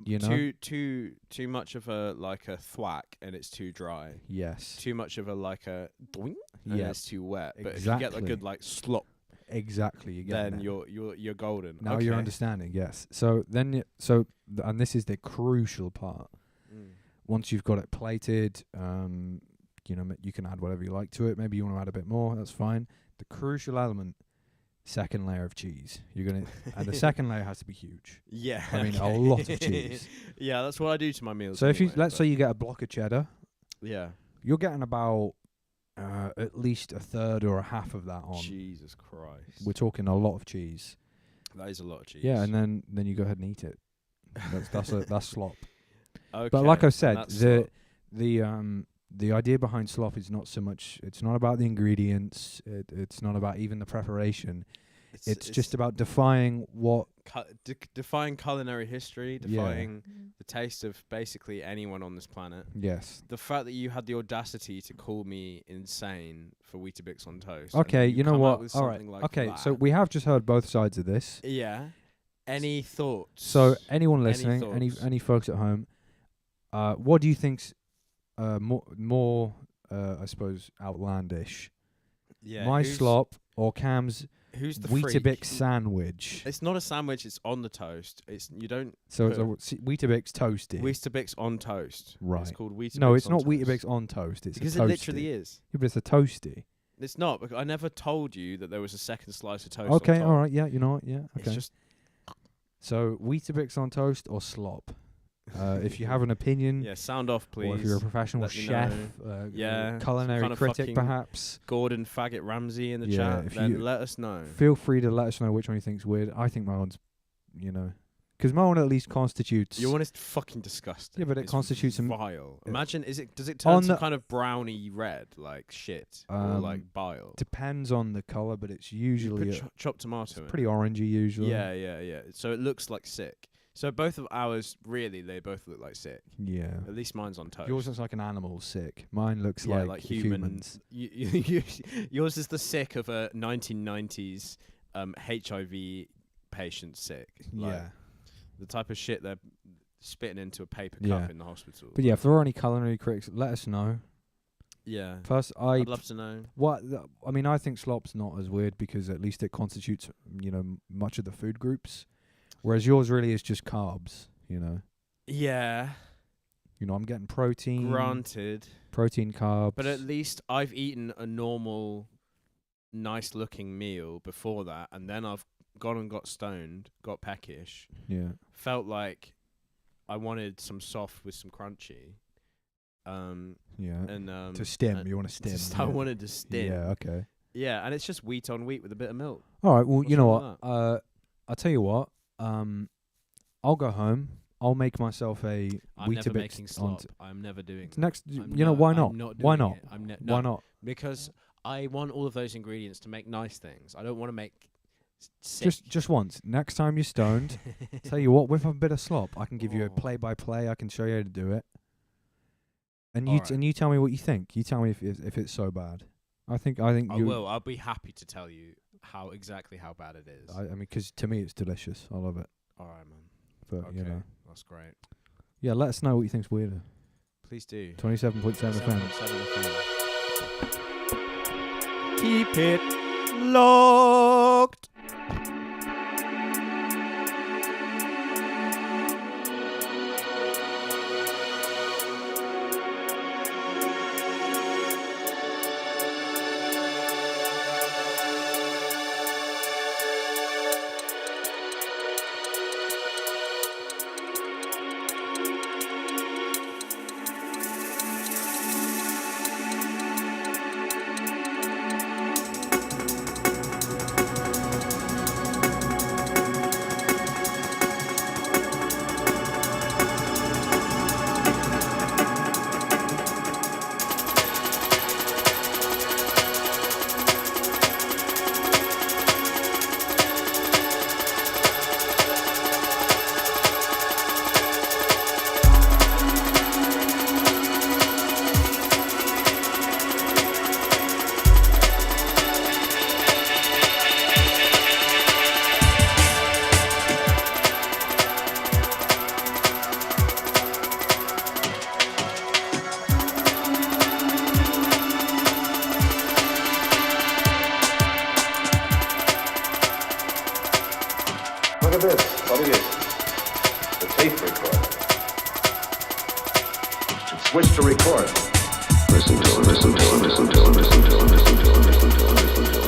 You know. too much of a like a thwack and it's too dry. Yes. Too much of a like a doink and Yeah. it's too wet. But if you get a Exactly. good like slop, Exactly. You get then you're golden. now okay. you're understanding. Yes. So then and this is the crucial part. Mm. Once you've got it plated, you can add whatever you like to it. Maybe you want to add a bit more. That's fine. The crucial element, second layer of cheese. And the second layer has to be huge. Yeah. I mean, a okay. lot of cheese. Yeah, that's what I do to my meals. So if you anyway, let's but- say you get a block of cheddar, yeah. you're getting about at least a third or a half of that on. Jesus Christ. We're talking a lot of cheese. That is a lot of cheese. Yeah, and then you go ahead and eat it. That's slop. okay. But like I and said, that's slop. the idea behind slop is not so much. It's not about the ingredients. It's not about even the preparation. It's just about defying what. defying culinary history, Yeah. defying the taste of basically anyone on this planet. Yes. The fact that you had the audacity to call me insane for Weetabix on toast. and Okay, then you know come out what? with All right. something like Okay, that. so we have just heard both sides of this. Yeah. Any thoughts? So anyone Any listening, thoughts? any folks at home, what do you think's more I suppose outlandish? yeah, My who's- slop or Cam's Who's the Weetabix freak? sandwich? It's not a sandwich. It's on the toast. You don't So it's a Weetabix toasty. Weetabix on toast. Right. It's called Weetabix. No, it's on not toast. Weetabix on toast. It's Because a toasty. it literally is. Yeah, but it's a toasty. It's not. Because I never told you that there was a second slice of toast. Okay, on top. all right. Yeah, you know what? Yeah, It's okay. just So Weetabix on toast or slop? If you have an opinion, yeah. Sound off, please. or if you're a professional Let me chef, Yeah, some culinary kind of critic, fucking perhaps, Gordon Faggot Ramsay in the Yeah, chat, if then you- let us know. feel free to let us know which one you think's weird. I think my one's, because my one at least constitutes. Your one is fucking disgusting. Yeah, but it It's constitutes a vile. uh, Imagine, does it turn on some the- kind of browny red, like shit, or like bile? depends on the color, but it's You usually put chopped tomato in. pretty orangey usually. Yeah. So it looks like sick. So both of ours, really, they both look like sick. Yeah. At least mine's on toast. Yours looks like an animal sick. Mine looks yeah, like human. humans. Yours is the sick of a 1990s HIV patient sick. Like, Yeah. the type of shit they're spitting into a paper cup Yeah. in the hospital. But yeah, if there are any culinary critics, let us know. Yeah. First, I'd love to know. I mean, I think slop's not as weird because at least it constitutes, much of the food groups, whereas yours really is just carbs. Yeah, I'm getting protein, granted. protein, carbs. But at least I've eaten a normal, nice-looking meal before that, and then I've gone and got stoned, got peckish, yeah, felt like I wanted some soft with some crunchy. yeah. And To stim, and you want to stim. I wanted to stim. Yeah, okay. Yeah, and it's just wheat on wheat with a bit of milk. All right. Well, What's you know wrong what? with I'll tell you what. I'll go home. I'll make myself a I'm never Weetabix making on slop. I'm never doing that. next. I'm Why I'm not? not Why doing not? it. I'm Why no, not? Because I want all of those ingredients to make nice things. I don't want to make sick. Just once. Next time you're stoned, tell you what, with a bit of slop, I can give you a Oh. play-by-play. I can show you how to do it. And Alright. you tell me what you think. You tell me if it's so bad. I think I you. will. I'll be happy to tell you exactly how bad it is. I mean, because to me it's delicious. I love it. All right, man. But Okay, that's great. yeah. Let us know what you think's weirder. Please do. 27.7 FM. 7.7 FM. Keep it locked. at this. What is it? The tape recorder. Switch to record. Listen to him, listen to him, listen to him, listen to him, listen to him, listen to him, listen to him.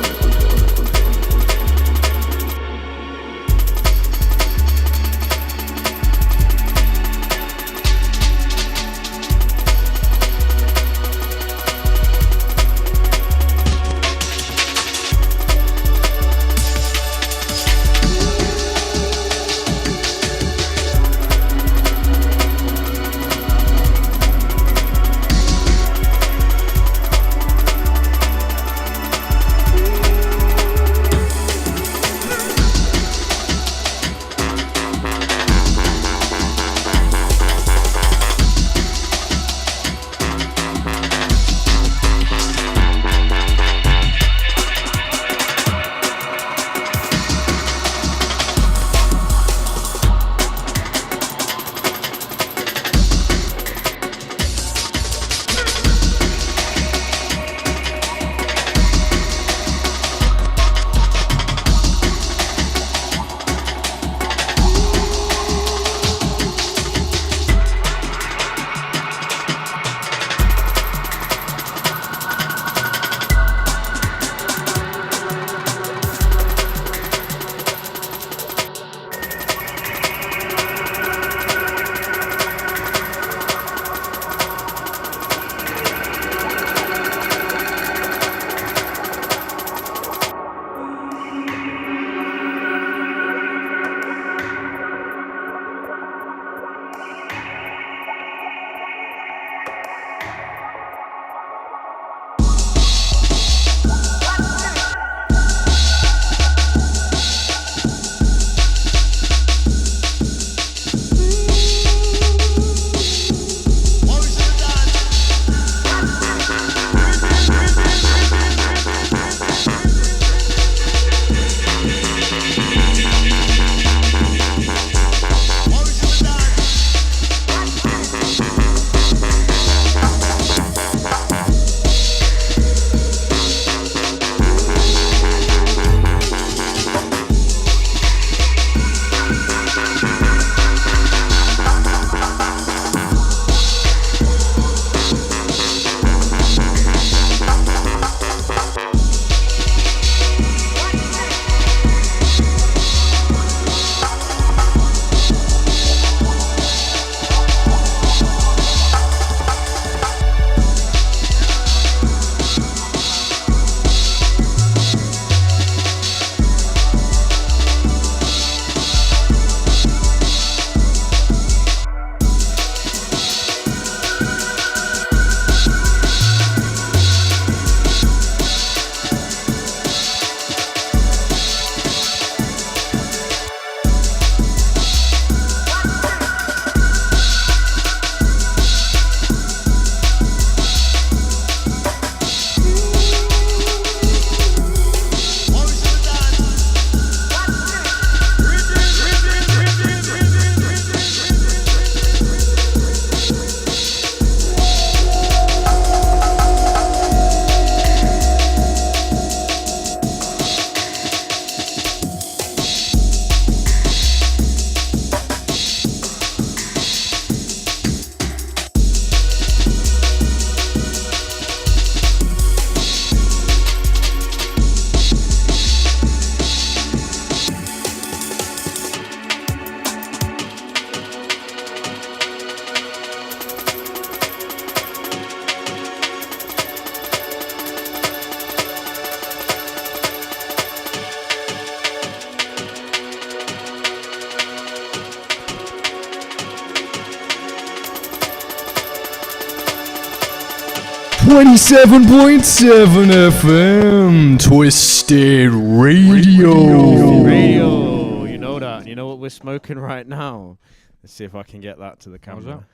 Twenty-seven point seven FM, Twisted Radio. Radio, you know that. You know what we're smoking right now. Let's see if I can get that to the What was camera.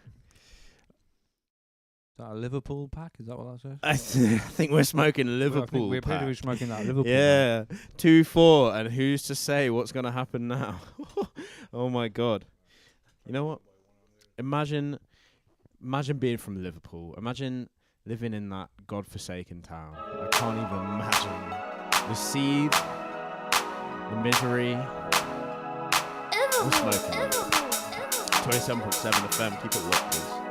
Is that a Liverpool pack? Is that what that says? I think we're smoking Liverpool. We're pack. pretty smoking that Liverpool. Yeah, 2-4, and who's to say what's gonna happen now? Oh my God! You know what? Imagine being from Liverpool. Imagine living in that godforsaken town. I can't even imagine the seed, the misery, We're smoking, man. 27.7 FM. Keep it locked, please.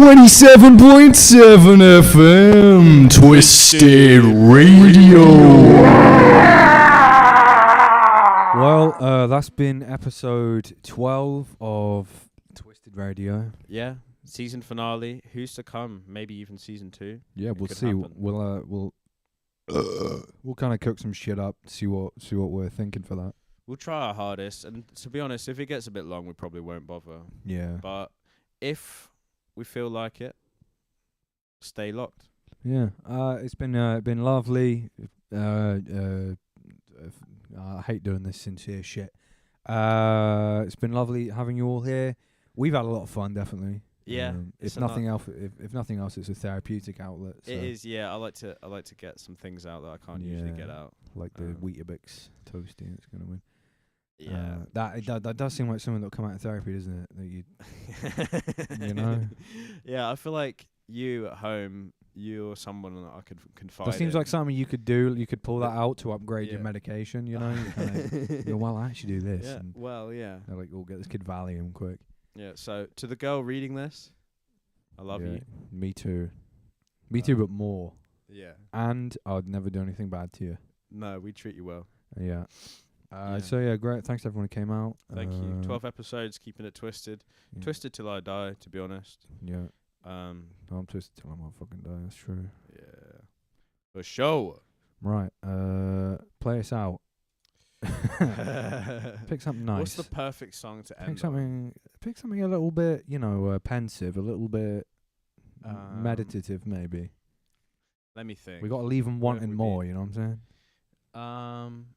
27.7 FM, Twisted Radio. Well, that's been episode 12 of Twisted Radio. Yeah, season finale. Who's to come? Maybe even season 2. Yeah, we'll could see. happen. We'll kind of cook some shit up. See what we're thinking for that. We'll try our hardest, and to be honest, if it gets a bit long, we probably won't bother. Yeah. But if we feel like it, stay locked. Yeah. It's been lovely. I hate doing this sincere shit. It's been lovely having you all here. We've had a lot of fun, definitely. Yeah. If nothing else, it's a therapeutic outlet. So. It is. Yeah. I like to get some things out that I can't usually get out. Like the Weetabix toasty. It's gonna win. Yeah. That does seem like something that'll come out of therapy, doesn't it? That you know. Yeah, I feel like you at home, you're someone that I could confide. That seems in. like something you could do. You could pull that out to upgrade your medication. You know. Well, I actually do this. Yeah. And Well, yeah. they're like, we'll get this kid Valium quick. Yeah. So to the girl reading this, I love you. Me too. Me too, but more. Yeah. And I'd never do anything bad to you. No, we treat you well. Yeah. So yeah, great. Thanks to everyone who came out. Thank you. 12 episodes, keeping it twisted. Yeah. Twisted till I die, to be honest. Yeah. I'm twisted till I motherfucking die. That's true. Yeah. For sure. Right. Play us out. Pick something nice. What's the perfect song to end Pick something a little bit, pensive, a little bit meditative, maybe. Let me think. We got to leave them wanting more. You know what I'm saying?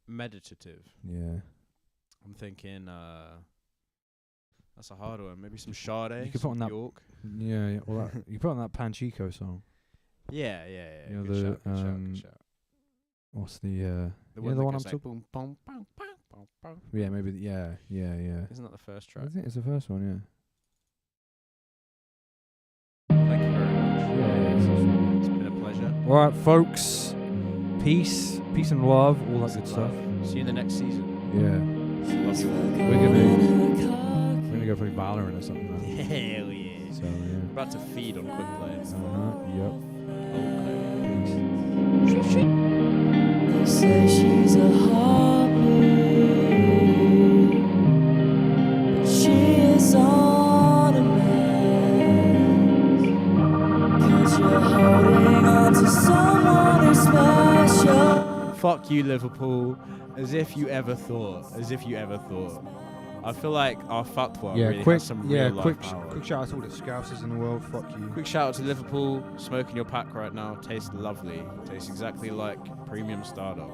Meditative. Yeah. I'm thinking. That's a hard one. Maybe some Sade. You could put on that. York. Yeah. Well, you put on that Panchico song. Yeah. You know, Good shout. What's the The one I'm talking. talking? Boom, boom, boom, boom, boom. Yeah, maybe. Yeah. Isn't that the first track? I think it's the first one. Yeah. Thank you very much. Yeah. It's been a pleasure. All right, folks. Peace and love, all that good stuff. See you in the next season. Yeah. Love you all. We're gonna go play Valorant or something. Now. Hell yeah. So yeah. We're about to feed on quick play. Yep. Okay. They say she's a heartbeat, but she is on a mess, 'cause you're holding on to someone who's special. Fuck you, Liverpool. As if you ever thought. I feel like our fatwa really has some real life power. quick shout out to all the Scousers in the world. Fuck you. Quick shout out to Liverpool. Smoking your pack right now tastes lovely. Tastes exactly like premium startup.